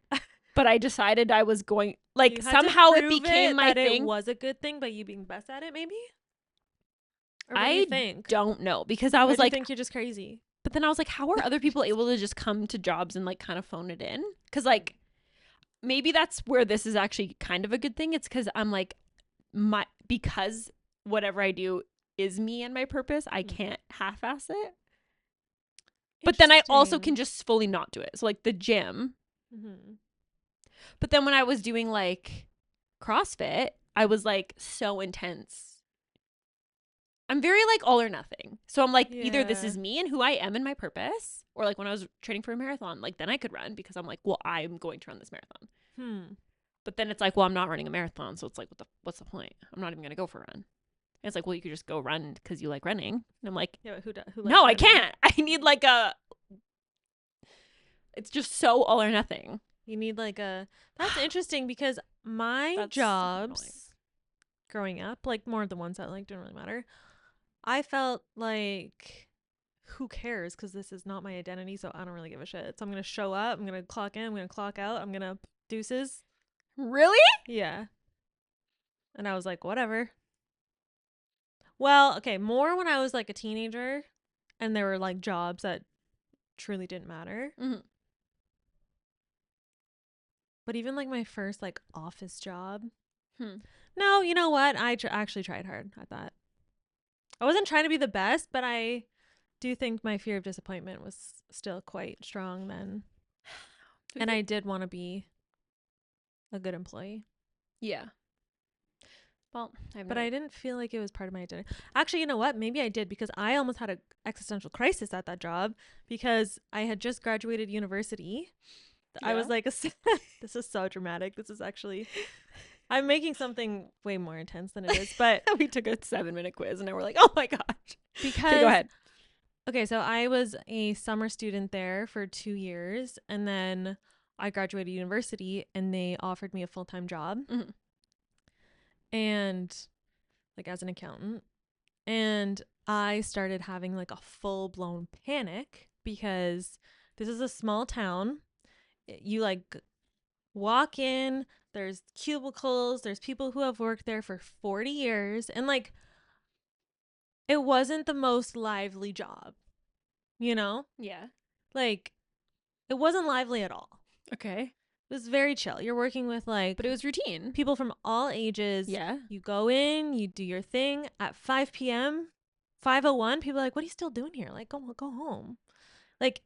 but I decided I was going, like somehow it became my thing. It was a good thing, but you being best at it, maybe? Or what do you think? Don't know, because I was like, I think you're just crazy. But then I was like, how are other people able to just come to jobs and like kind of phone it in? Because like maybe that's where this is actually kind of a good thing. It's because I'm like, because whatever I do is me and my purpose, I can't half-ass it. But then I also can just fully not do it. So like the gym. But then when I was doing like CrossFit, I was like so intense. I'm very like all or nothing. So I'm like, either this is me and who I am and my purpose, or like when I was training for a marathon, like then I could run because I'm like, well, I'm going to run this marathon. But then it's like, well, I'm not running a marathon, so it's like, what's the point? I'm not even gonna go for a run. And it's like, well, you could just go run because you like running. And I'm like, yeah, who no, I can't. I need like it's just so all or nothing. You need like that's interesting, because my jobs growing up, like more of the ones that like didn't really matter, I felt like, who cares? Because this is not my identity, so I don't really give a shit. So I'm going to show up, I'm going to clock in, I'm going to clock out, I'm going to deuces. Really? Yeah. And I was like, whatever. Well, okay, more when I was like a teenager and there were like jobs that truly didn't matter. Mm-hmm. But even like my first like office job. Hmm. No, you know what? I actually tried hard at that. I wasn't trying to be the best, but I do think my fear of disappointment was still quite strong then. And I did want to be a good employee. Yeah. Well, I have But no I idea. didn't feel like it was part of my identity. Actually, you know what? Maybe I did because I almost had an existential crisis at that job because I had just graduated university. I was Yeah. like, this is so dramatic. This is actually, I'm making something way more intense than it is. But We took a 7-minute quiz and now we're like, oh my gosh. Okay, go because, ahead. okay, so I was a summer student there for 2 years and then I graduated university and they offered me a full time job Mm-hmm. and like as an accountant. And I started having like a full blown panic because this is a small town. You like walk in, there's cubicles, there's people who have worked there for 40 years. And like, it wasn't the most lively job, you know? Yeah. Like, it wasn't lively at all. Okay. It was very chill. You're working with like But it was routine. people from all ages. Yeah. You go in, you do your thing at 5 p.m. 5:01, people are like, "What are you still doing here? Like, go home." Like,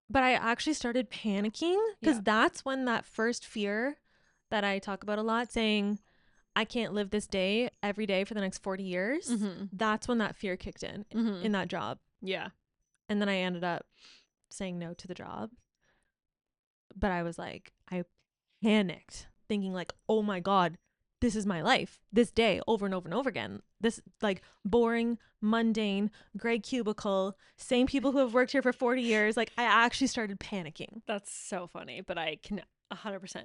but I actually started panicking because Yeah. that's when that first fear that I talk about a lot, saying I can't live this day every day for the next 40 years. Mm-hmm. That's when that fear kicked Mm-hmm. in that job. Yeah. And then I ended up saying no to the job. But I was like, I panicked, thinking like, oh my God, this is my life. This day over and over and over again. This like boring, mundane, gray cubicle, same people who have worked here for 40 years. Like I actually started panicking. That's so funny, but I can 100%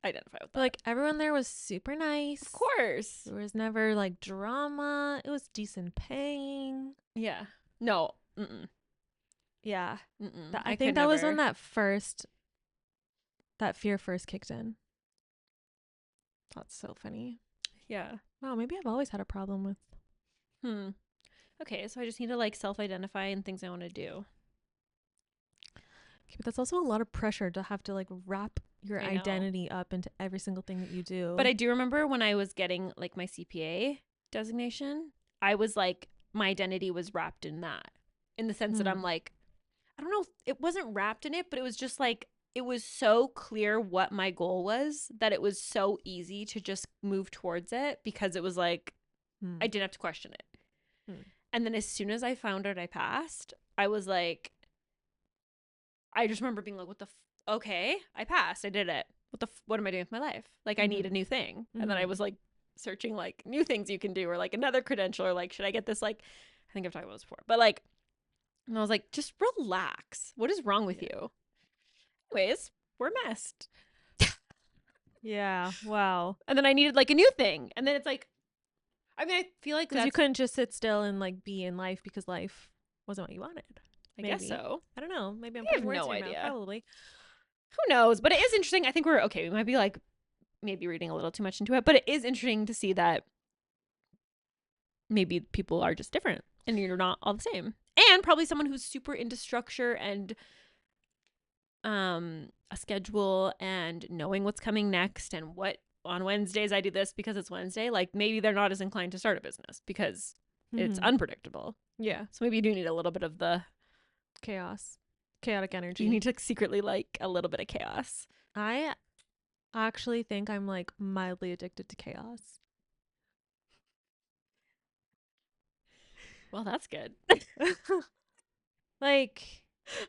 identify with But that. like everyone there was super nice. Of course. There was never like drama. It was decent paying. Yeah. No. Mm-mm. Yeah. Mm-mm. I I think could that was never. when that fear first kicked in. That's so funny. Yeah. Wow, maybe I've always had a problem with. Hmm. Okay, so I just need to like self-identify and things I want to do. Okay, but that's also a lot of pressure to have to like wrap your I know. identity up into every single thing that you do. But I do remember when I was getting like my CPA designation, I was like, my identity was wrapped in that, in the sense that I'm like, I don't know, it wasn't wrapped in it, but it was just like, it was so clear what my goal was that it was so easy to just move towards it because it was like, I didn't have to question it. And then as soon as I found out I passed, I was like, I just remember being like, what the okay, I passed. I did it. What am I doing with my life? Like, I need a new thing. And then I was like searching like new things you can do or like another credential or like, should I get this? Like, I think I've talked about this before, but like, and I was like, just relax. What is wrong with you? Anyways, we're messed. Yeah. Wow. And then I needed like a new thing. And then it's like, I mean, I feel like Because that's, you couldn't just sit still and like be in life because life wasn't what you wanted. I guess so. I don't know. Maybe I'm I have putting words no in your mouth. idea. Probably. Who knows? But it is interesting. I think we're okay. We might be like maybe reading a little too much into it, but it is interesting to see that maybe people are just different and you're not all the same. And probably someone who's super into structure and a schedule and knowing what's coming next and what on Wednesdays I do this because it's Wednesday. Like maybe they're not as inclined to start a business because it's unpredictable. Yeah. So maybe you do need a little bit of the chaotic energy. You need to secretly like a little bit of chaos. I actually think I'm like mildly addicted to chaos. Well, that's good. Like,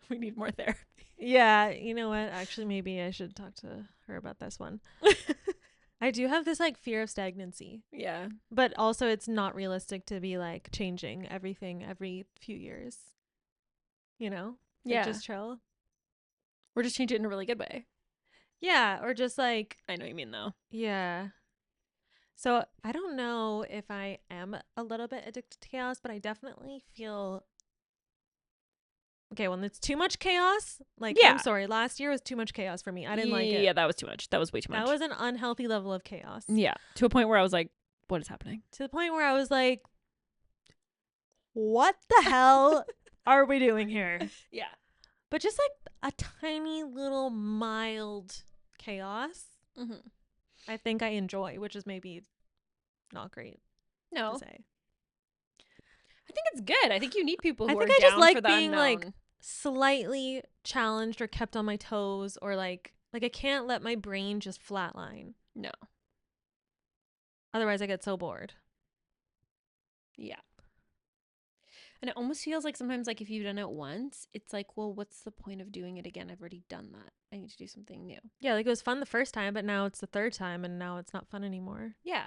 we need more therapy. yeah, you know what? Actually, maybe I should talk to her about this one. I do have this like fear of stagnancy. Yeah. But also it's not realistic to be like changing everything every few years. You know? Like, Yeah. just chill. Or just change it in a really good way. Yeah, or just like I know what you mean though. yeah. So I don't know if I am a little bit addicted to chaos, but I definitely feel okay, when it's too much chaos, like, Yeah. I'm sorry, last year was too much chaos for me. I didn't like it. Yeah, that was too much. That was way too much. That was an unhealthy level of chaos. Yeah, to a point where I was like, what is happening? To the point where I was like, what the hell are we doing here? Yeah. But just like a tiny little mild chaos, I think I enjoy, which is maybe not great No, to say. I think it's good. I think you need people who I think are I down just like for the being unknown. like slightly challenged or kept on my toes, or like I can't let my brain just flatline. No. Otherwise I get so bored. Yeah. And it almost feels like sometimes, like, if you've done it once, it's like, well, what's the point of doing it again? I've already done that. I need to do something new. Yeah, like it was fun the first time, but now it's the third time and now it's not fun anymore. Yeah.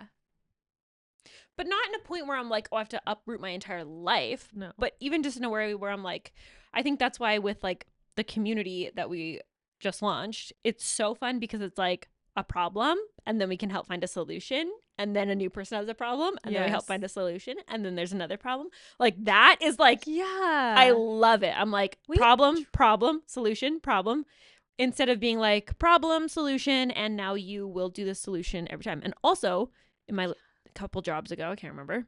But not in a point where I'm like, oh, I have to uproot my entire life. No. But even just in a way where I'm like, I think that's why with like the community that we just launched, it's so fun because it's like a problem and then we can help find a solution. And then a new person has a problem and then we help find a solution. And then there's another problem. Like that is like, yeah, I love it. I'm like, problem, solution, problem. Instead of being like problem, solution, and now you will do the solution every time. And also in my couple jobs ago, I can't remember,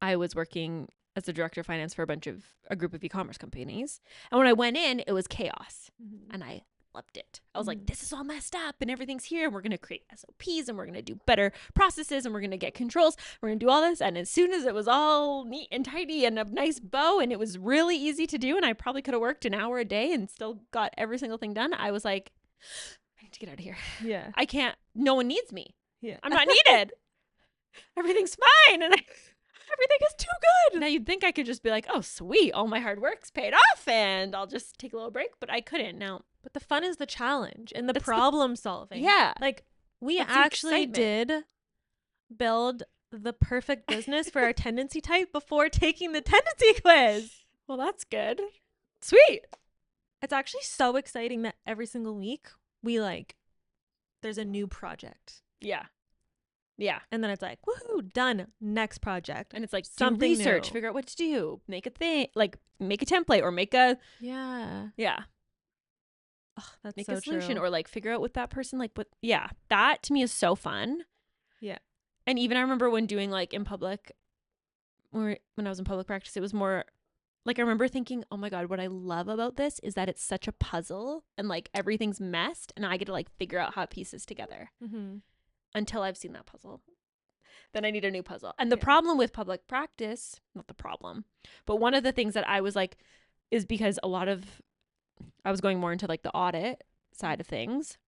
I was working as the director of finance for a group of e-commerce companies. And when I went in, it was chaos. And I loved it. I was like, this is all messed up and everything's here. And we're going to create SOPs and we're going to do better processes and we're going to get controls. We're going to do all this. And as soon as it was all neat and tidy and a nice bow and it was really easy to do, and I probably could have worked an hour a day and still got every single thing done, I was like, I need to get out of here. Yeah. I can't, no one needs me. Yeah. I'm not needed. Everything's fine. And everything is too good. Now you'd think I could just be like, oh, sweet. All my hard work's paid off and I'll just take a little break. But I couldn't now. But the fun is the challenge and the problem solving. Yeah. Like we That's actually did build the perfect business for our tendency type before taking the tendency quiz. Well, that's good. Sweet. It's actually so exciting that every single week we there's a new project. Yeah. Yeah. And then it's like, woohoo, done. Next project. And it's like something do research, new. figure out what to do, make a thing, like make a template or make a Yeah. Oh, that's make so a solution true. or like figure out with that person, like what. Yeah, that to me is so fun. Yeah. And even I remember when doing like in public, or when I was in public practice, it was more like I remember thinking, oh my God, what I love about this is that it's such a puzzle and like everything's messed and I get to like figure out how it pieces together. Until I've seen that puzzle. Then I need a new puzzle. And the problem with public practice, not the problem, but one of the things that I was like, is because I was going more into like the audit side of things.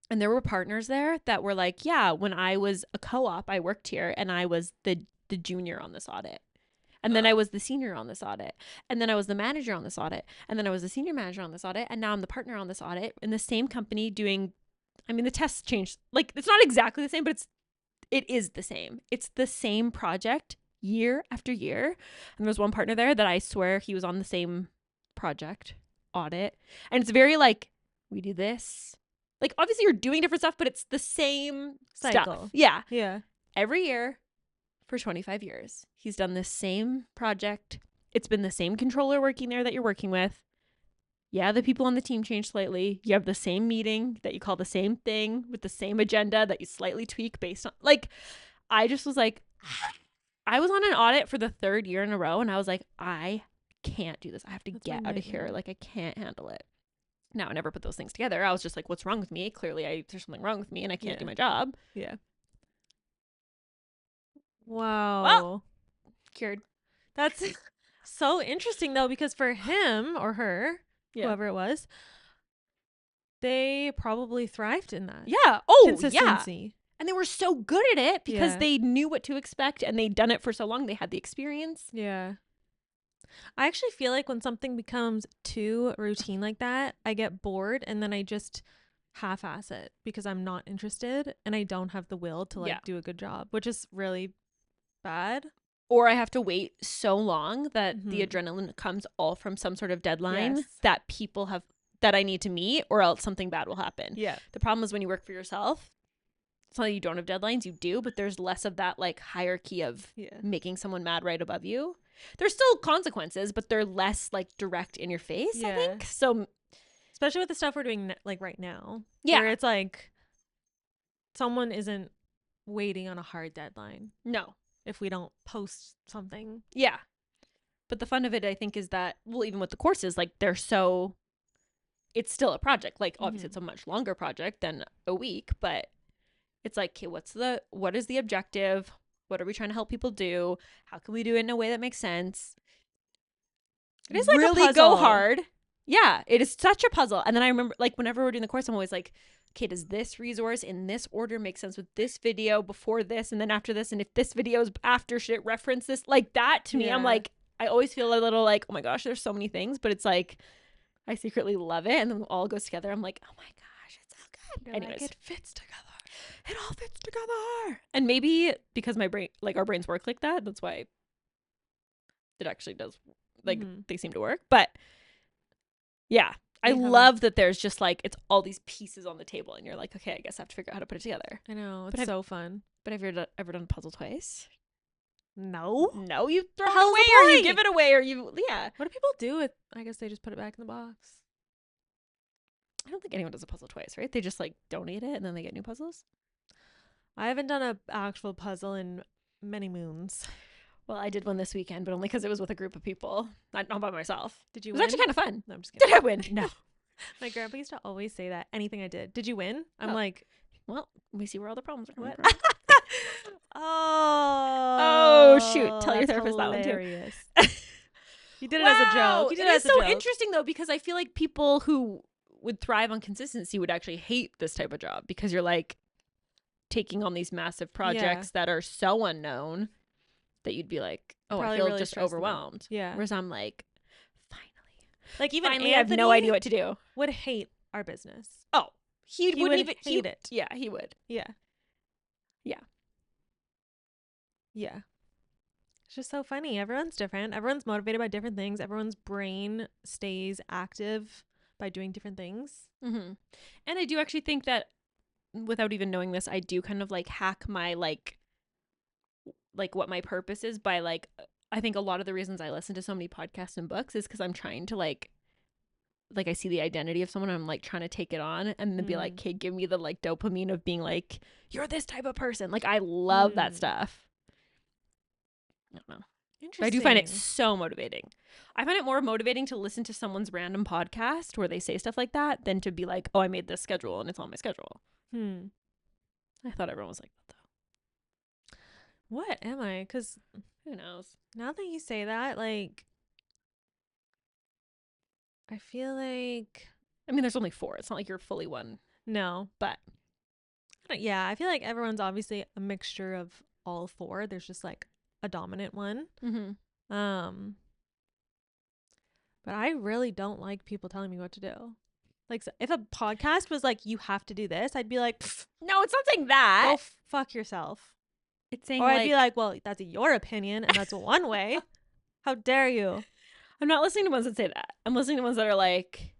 And there were partners there that were like, yeah, when I was a co-op, I worked here and I was the junior on this audit. And then I was the senior on this audit. And then I was the manager on this audit. And then I was the senior manager on this audit. And now I'm the partner on this audit in the same company doing, I mean, the tests changed. Like, it's not exactly the same, but it is the same. It's the same project year after year. And there was one partner there that I swear he was on the same project audit. And it's very like, we do this. Like, obviously you're doing different stuff, but it's the same Cycle. stuff. Yeah. Yeah. Every year for 25 years, he's done this same project. It's been the same controller working there that you're working with. Yeah, the people on the team change slightly. You have the same meeting that you call the same thing with the same agenda that you slightly tweak based on, like, I just was like, I was on an audit for the third year in a row and I was like, I can't do this. I have to get out of here. Like, I can't handle it. Now, I never put those things together. I was just like, what's wrong with me? Clearly, there's something wrong with me and I can't do my job. Yeah. Wow. Well, cured. That's so interesting though, because for him or her, whoever it was, they probably thrived in that. Yeah. Oh, consistency. Yeah. And they were so good at it because they knew what to expect and they'd done it for so long. They had the experience. Yeah. I actually feel like when something becomes too routine like that, I get bored and then I just half-ass it because I'm not interested and I don't have the will to do a good job, which is really bad. Or I have to wait so long that the adrenaline comes all from some sort of deadline that people have that I need to meet, or else something bad will happen. Yeah. The problem is when you work for yourself, it's not that you don't have deadlines, you do, but there's less of that like hierarchy of making someone mad right above you. there's still consequences, but they're less like direct in your face, I think. So especially with the stuff we're doing like right now, yeah, where it's like someone isn't waiting on a hard deadline no, if we don't post something. yeah. But the fun of it, I think, is that, well, even with the courses, like it's still a project. Like obviously it's a much longer project than a week, but it's like, okay, what is the objective? What are we trying to help people do? How can we do it in a way that makes sense? It is like really a puzzle. Go hard. Yeah, it is such a puzzle. And then I remember, like, whenever we're doing the course, I'm always like, okay, does this resource in this order make sense with this video before this and then after this? And if this video is after, should it reference this? Like that to me, I'm like, I always feel a little like, oh my gosh, there's so many things, but it's like, I secretly love it. And then it all goes together. I'm like, oh my gosh, it's so good. You're Anyways, like, it fits together. It all fits together. And maybe because my brain, like our brains work like that, that's why it actually does, like they seem to work. But yeah, I love that there's just like, it's all these pieces on the table and you're like, okay, I guess I have to figure out how to put it together. I know, it's so fun. But have you ever done a puzzle twice? No, you throw it away or you give it away or you, What do people do with, I guess they just put it back in the box. I don't think anyone does a puzzle twice, right? They just like donate it and then they get new puzzles. I haven't done an actual puzzle in many moons. Well, I did one this weekend, but only because it was with a group of people, not by myself. Did you win? It was actually kind of fun. No, I'm just kidding. Did I win? No. My grandpa used to always say that. Anything I did. Did you win? I'm like, well, we see where all the problems are coming from. Oh, shoot. Tell your therapist hilarious. That one too. You did it as a joke. You did it as a so joke. Interesting, though, because I feel like people who would thrive on consistency would actually hate this type of job because you're like taking on these massive projects that are so unknown that you'd be like, oh, I feel really just overwhelmed. Yeah. Whereas I'm like, like even finally, I have no idea what to do. Would hate our business. Oh, he wouldn't even hate it. Yeah, he would. Yeah. Yeah. Yeah. It's just so funny. Everyone's different. Everyone's motivated by different things. Everyone's brain stays active by doing different things. Mm-hmm. And I do actually think that without even knowing this, I do kind of like hack my like what my purpose is by like, I think a lot of the reasons I listen to so many podcasts and books is because I'm trying to like I see the identity of someone and I'm like trying to take it on and then be like, okay, give me the like dopamine of being like, you're this type of person. Like I love that stuff. I don't know. Interesting. But I do find it so motivating. I find it more motivating to listen to someone's random podcast where they say stuff like that than to be like, oh, I made this schedule and it's on my schedule. I thought everyone was like that though. What am I? Because who knows? Now Now that you say that, like, I feel like, I mean, there's only 4. It's not like you're fully one. no, But yeah, I feel like everyone's obviously a mixture of all 4. There's just like a dominant one. But I really don't like people telling me what to do. Like, so if a podcast was like, you have to do this, I'd be like, no, it's not saying that. go fuck yourself. It's saying Or like, I'd be like, well, that's your opinion and that's one way. How dare you? I'm not listening to ones that say that. I'm listening to ones that are like,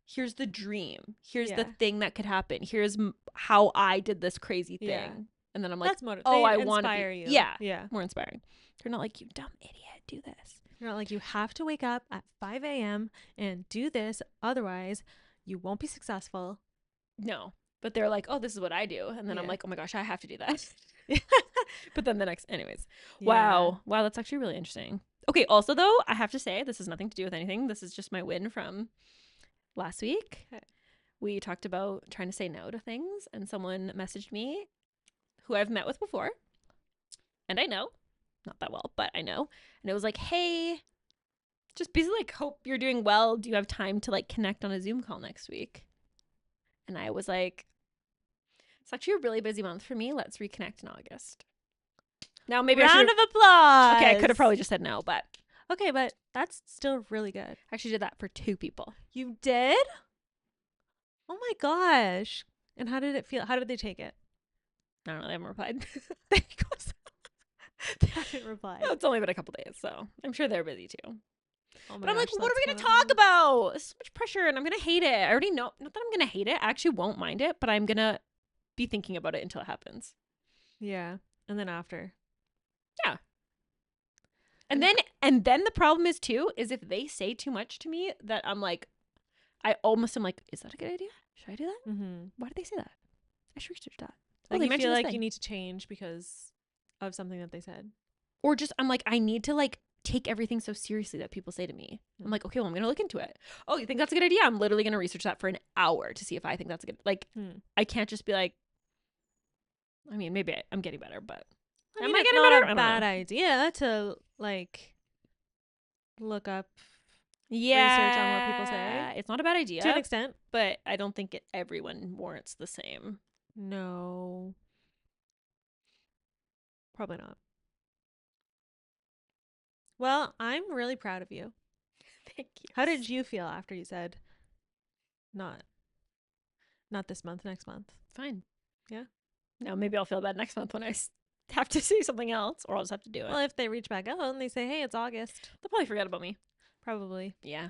here's the dream. Here's the thing that could happen. Here's how I did this crazy thing. Yeah. And then I'm like, That's I want to inspire be. you. Yeah. Yeah. More inspiring. They're not like, you dumb idiot, do this. You're not like, you have to wake up at 5 a.m. and do this. Otherwise, you won't be successful. No. But they're like, oh, this is what I do. And then I'm like, oh my gosh, I have to do that. But then anyways. Yeah. Wow, that's actually really interesting. Okay, also though, I have to say, this has nothing to do with anything. This is just my win from last week. Okay. We talked about trying to say no to things, and someone messaged me who I've met with before. And I know, not that well, but I know. And it was like, hey, just basically like, hope you're doing well. Do you have time to like connect on a Zoom call next week? And I was like, it's actually a really busy month for me. Let's reconnect in August. Now maybe Round of applause. Okay, I could have probably just said no, but okay, but that's still really good. I actually did that for 2 people. You did? Oh my gosh. And how did it feel? How did they take it? I don't know. They haven't replied. They haven't replied. No, it's only been a couple days, so I'm sure they're busy too. Oh my but I'm like, gosh, what are we that's going to talk about? There's so much pressure and I'm going to hate it. I already know. Not that I'm going to hate it. I actually won't mind it, but I'm going to be thinking about it until it happens. Yeah. And then after. Yeah. And then the problem is too, is if they say too much to me that I'm like, I almost am like, is that a good idea? Should I do that? Mm-hmm. Why did they say that? I should research that. Like they you mentioned feel this like thing. you need to change because of something that they said. Or just, I'm like, I need to like take everything so seriously that people say to me. Mm. I'm like, okay, well, I'm going to look into it. Oh, you think that's a good idea? I'm literally going to research that for an hour to see if I think that's a good, like, I can't just be like, I mean, maybe I'm getting better, but I am mean, I it's getting not better? I a don't bad know. idea to like look up Yeah. research on what people say. It's not a bad idea. To an extent. But I don't think everyone warrants the same. No. Probably not. Well, I'm really proud of you. Thank you. How did you feel after you said not this month, next month? Fine. Yeah. Now maybe I'll feel bad next month when I have to say something else, or I'll just have to do it. Well, if they reach back out and they say, hey, it's August. They'll probably forget about me. Probably. Yeah.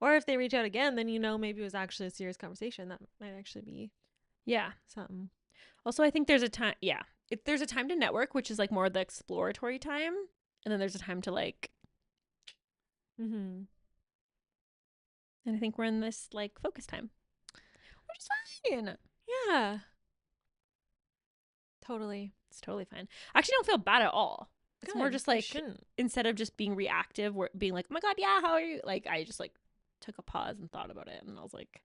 Or if they reach out again, then maybe it was actually a serious conversation. That might actually be something. Also, I think there's a time, if there's a time to network, which is like more the exploratory time, and then there's a time to like, Mm-hmm. and I think we're in this like focus time, which is fine. Yeah. Totally. It's totally fine. I actually don't feel bad at all. It's more just like, shouldn't. instead of just being reactive, being like, oh my God, yeah, how are you? Like, I just like took a pause and thought about it. And I was like,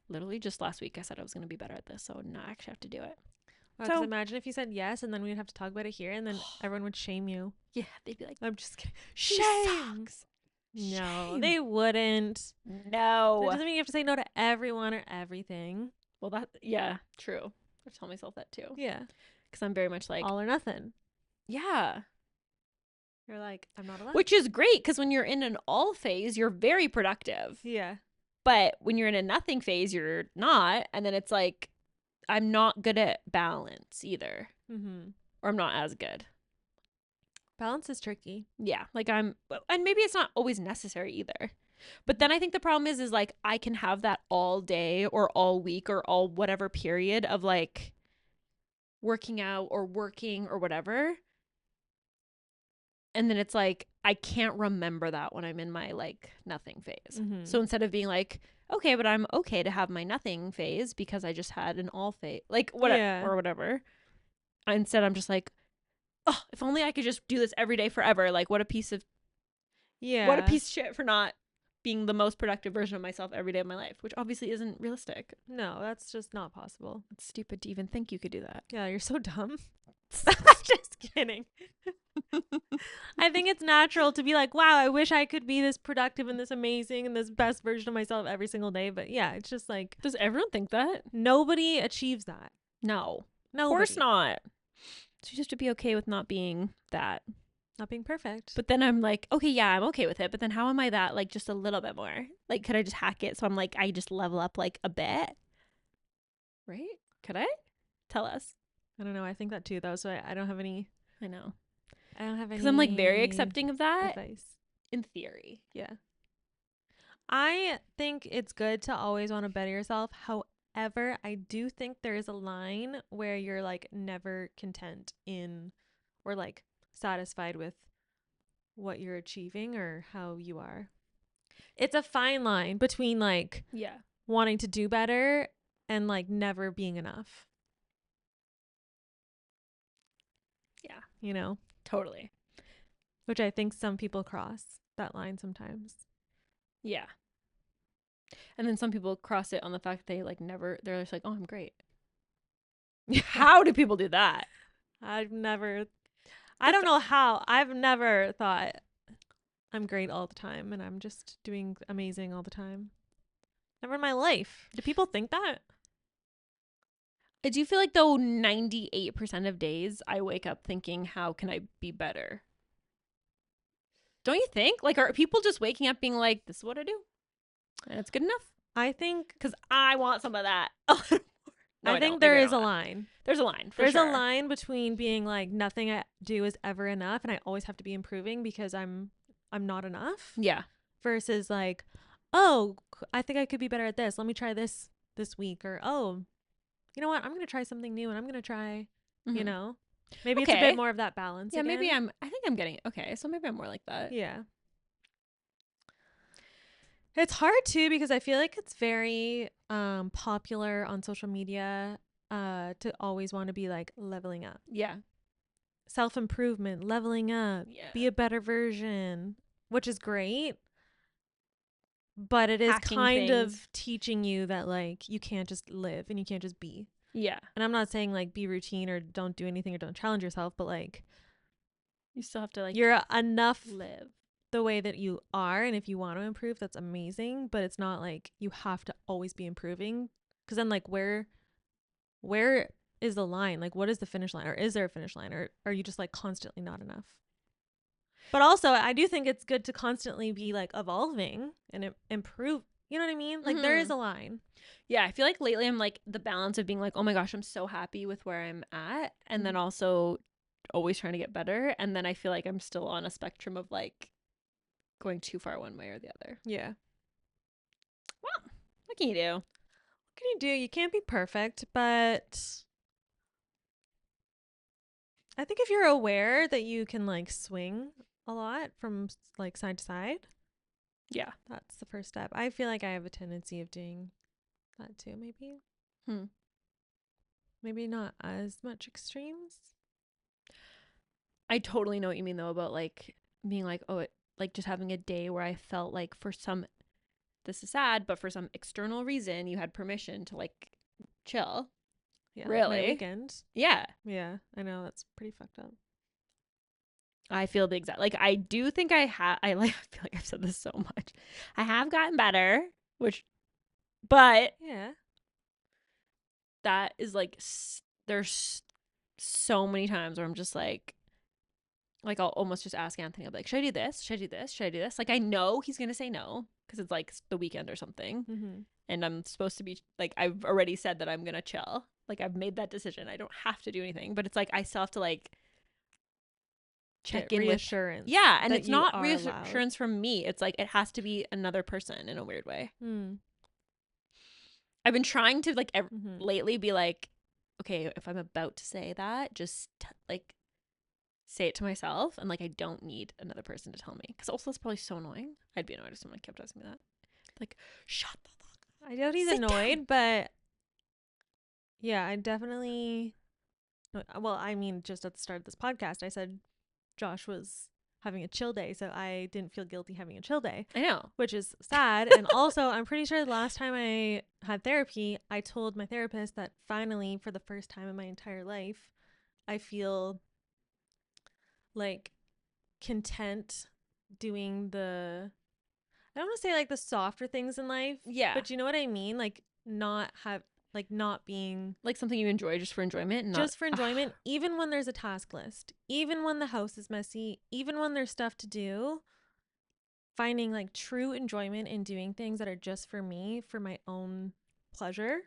literally just last week, I said I was going to be better at this. So now I actually have to do it. Because imagine if you said yes and then we'd have to talk about it here and then everyone would shame you. Yeah, they'd be like, I'm just kidding. she sucks. No, Shame. they wouldn't. No. That doesn't mean you have to say no to everyone or everything. Well, true. I tell myself that too. Yeah. Because I'm very much like, all or nothing. Yeah. You're like, I'm not allowed. Which is great because when you're in an all phase, you're very productive. Yeah. But when you're in a nothing phase, you're not. And then it's like, I'm not good at balance either. Mm-hmm. Or I'm not as good. Balance is tricky. Yeah. Like and maybe it's not always necessary either. But then I think the problem is like, I can have that all day or all week or all whatever period of like working out or working or whatever. And then it's like, I can't remember that when I'm in my like nothing phase. Mm-hmm. So instead of being like, okay, but I'm okay to have my nothing phase because I just had an all phase, like whatever, or whatever. Instead, I'm just like, oh, if only I could just do this every day forever. Like, what a piece of shit for not being the most productive version of myself every day of my life, which obviously isn't realistic. No, that's just not possible. It's stupid to even think you could do that. Yeah, you're so dumb. Just kidding. I think it's natural to be like, wow, I wish I could be this productive and this amazing and this best version of myself every single day. But yeah, it's just like, does everyone think that? Nobody achieves that. No. Nobody. Of course not. So you just have to be okay with not being that. Not being perfect. But then I'm like, okay, yeah, I'm okay with it. But then how am I that like just a little bit more? Like, could I just hack it? So I'm like, I just level up like a bit. Right? Could I? Tell us. I don't know. I think that too, though. So I don't have any. I know. I don't have any. Because I'm like very accepting of that. Advice. In theory. Yeah. I think it's good to always want to better yourself. However, I do think there is a line where you're like never content in or like satisfied with what you're achieving or how you are. It's a fine line between like wanting to do better and like never being enough. Yeah. You know? Totally. Which I think some people cross that line sometimes. Yeah. And then some people cross it on the fact they like never, they're just like, oh, I'm great. How do people do that? I don't know how. I've never thought I'm great all the time and I'm just doing amazing all the time. Never in my life. Do people think that? I do feel like though 98% of days I wake up thinking, how can I be better? Don't you think? Like, are people just waking up being like, this is what I do? And it's good enough? I think. Because I want some of that. No, I think there is a line. There's a line. There's a line between being like, nothing I do is ever enough and I always have to be improving because I'm not enough. Yeah. Versus like, oh, I think I could be better at this. Let me try this week. Or, oh, you know what? I'm going to try something new and I'm going to try, you know. Maybe it's a bit Okay. more of that balance Yeah, again. I think I'm getting it. Okay, so maybe I'm more like that. Yeah. It's hard too because I feel like it's very popular on social media to always want to be like leveling up. Yeah. Self-improvement, leveling up, Yeah. be a better version, which is great. But it is Hacking kind things. of teaching you that like you can't just live and you can't just be. Yeah. And I'm not saying like be routine or don't do anything or don't challenge yourself, but like You still have to like you're enough live. the way that you are, and if you want to improve, that's amazing, but it's not like you have to always be improving, because then like where is the line? Like what is the finish line, or is there a finish line, or are you just like constantly not enough? But also I do think it's good to constantly be like evolving and improve, you know what I mean? Like there is a line. Yeah, I feel like lately I'm like the balance of being like, oh my gosh, I'm so happy with where I'm at, and then also always trying to get better, and then I feel like I'm still on a spectrum of like going too far one way or the other. Yeah. Well, what can you do? What can you do? You can't be perfect, but I think if you're aware that you can like swing a lot from like side to side, Yeah. that's the first step. I feel like I have a tendency of doing that too, maybe. Maybe not as much extremes. I totally know what you mean though about like being like, oh, like just having a day where I felt like for some, this is sad, but for some external reason you had permission to like chill. Yeah. Really? Like my weekend. Yeah. Yeah. I know. That's pretty fucked up. I feel the exact, like I do think I feel like I've said this so much. I have gotten better, but Yeah. that is like, there's so many times where I'm just like I'll almost just ask Anthony, I'll be like, should I do this? Should I do this? Should I do this? Like, I know he's going to say no because it's like the weekend or something. Mm-hmm. And I'm supposed to be like, I've already said that I'm going to chill. Like, I've made that decision. I don't have to do anything, but it's like, I still have to like check in reassurance. with, yeah. And that it's you not are reassurance from me. It's like, it has to be another person in a weird way. I've been trying to like lately be like, okay, if I'm about to say that, just like say it to myself, and like I don't need another person to tell me, because also it's probably so annoying. I'd be annoyed if someone kept asking me that, like, shut the fuck up. I doubt he's annoyed, but yeah, I definitely, well, I mean, just at the start of this podcast I said Josh was having a chill day, so I didn't feel guilty having a chill day. I know, which is sad. And also I'm pretty sure the last time I had therapy, I told my therapist that finally, for the first time in my entire life, I feel like content doing the, I don't want to say like the softer things in life, yeah, but you know what I mean, like not being like something you enjoy just for enjoyment, just for enjoyment, even when there's a task list, even when the house is messy, even when there's stuff to do, finding like true enjoyment in doing things that are just for me, for my own pleasure.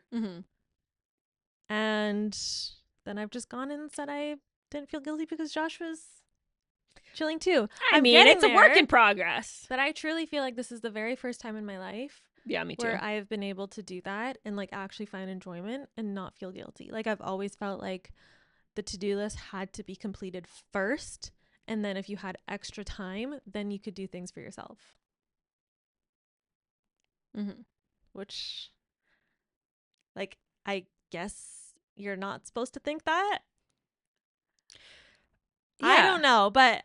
And then I've just gone and said I didn't feel guilty because Josh was chilling too. I mean, it's a work in progress, but I truly feel like this is the very first time in my life, yeah, me too, where I have been able to do that and like actually find enjoyment and not feel guilty. Like I've always felt like the to-do list had to be completed first, and then if you had extra time, then you could do things for yourself. Which, like, I guess you're not supposed to think that. Yeah. I don't know, but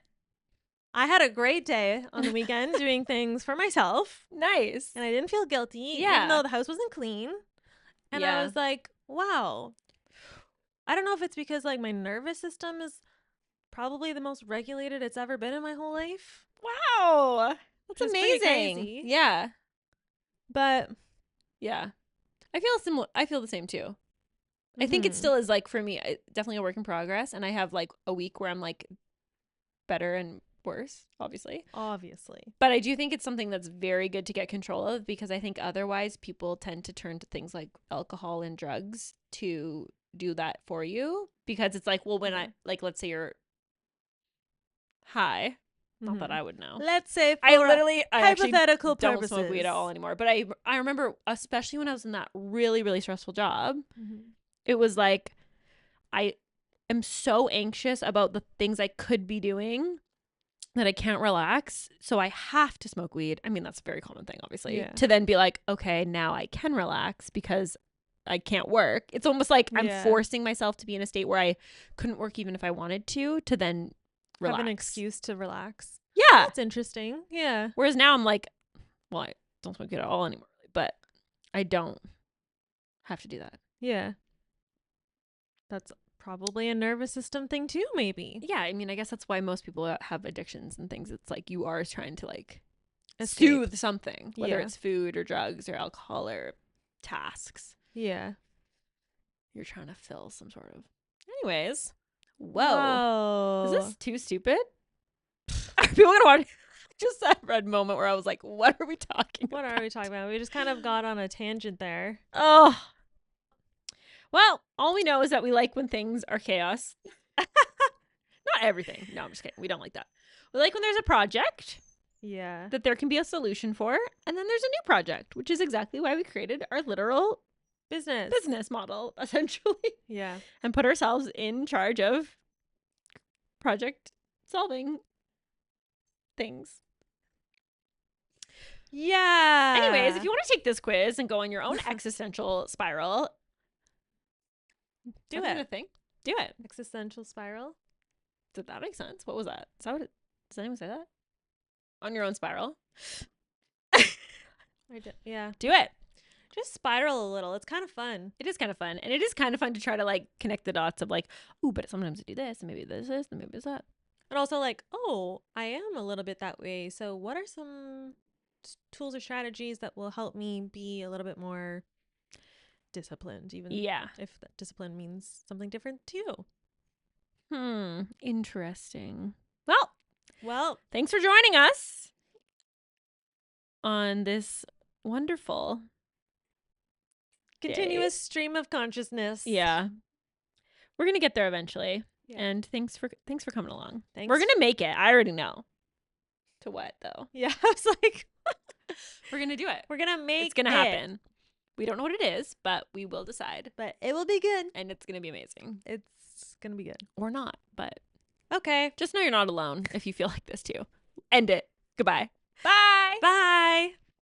I had a great day on the weekend doing things for myself. Nice. And I didn't feel guilty, even though the house wasn't clean. And I was like, wow. I don't know if it's because like my nervous system is probably the most regulated it's ever been in my whole life. Wow. That's amazing. Crazy. Yeah. But yeah, I feel similar. I feel the same too. I think it still is like, for me, definitely a work in progress. And I have like a week where I'm like better and worse, obviously. But I do think it's something that's very good to get control of, because I think otherwise people tend to turn to things like alcohol and drugs to do that for you, because it's like, well, when I like, let's say you're high. Not that I would know. Let's say for I hypothetical don't purposes. smoke weed at all anymore. But I remember, especially when I was in that really, really stressful job, it was like am so anxious about the things I could be doing that I can't relax. So I have to smoke weed. I mean, that's a very common thing, obviously, Yeah. to then be like, okay, now I can relax because I can't work. It's almost like I'm Yeah. forcing myself to be in a state where I couldn't work even if I wanted to then relax. Have an excuse to relax. Yeah. That's interesting. Yeah. Whereas now I'm like, well, I don't smoke it at all anymore, but I don't have to do that. Yeah. That's probably a nervous system thing too, maybe. Yeah, I mean, I guess that's why most people have addictions and things. It's like you are trying to like Escape. soothe something, whether Yeah. it's food or drugs or alcohol or tasks. Yeah. You're trying to fill some sort of. Anyways, whoa. Is this too stupid? Are people gonna watch? Just that red moment where I was like, "What are we talking What about? are we talking about? We just kind of got on a tangent there. Oh, well, all we know is that we like when things are chaos. Not everything. No, I'm just kidding. We don't like that. We like when there's a project Yeah. that there can be a solution for, and then there's a new project, which is exactly why we created our literal business model, essentially, Yeah. and put ourselves in charge of project solving things. Yeah. Anyways, if you want to take this quiz and go on your own existential spiral, do is that even it. a thing? Do it. Existential spiral. Did that make sense? What was that? Is that what does anyone say that? On your own spiral. Yeah. Do it. Just spiral a little. It's kind of fun. It is kind of fun. And it is kind of fun to try to like connect the dots of like, ooh, but sometimes I do this and maybe this is and maybe it's that. And also like, oh, I am a little bit that way. So what are some tools or strategies that will help me be a little bit more disciplined, even if that discipline means something different to you? Interesting. Well, Thanks for joining us on this wonderful continuous stream of consciousness. Yeah. We're going to get there eventually. Yeah. And thanks for coming along. Thanks. We're going to make it. I already know. To what though? Yeah, I was like, we're going to do it. We're going to make It's going to happen. We don't know what it is, but we will decide. But it will be good. And it's going to be amazing. It's going to be good. Or not, but okay. Just know you're not alone if you feel like this too. End it. Goodbye. Bye. Bye.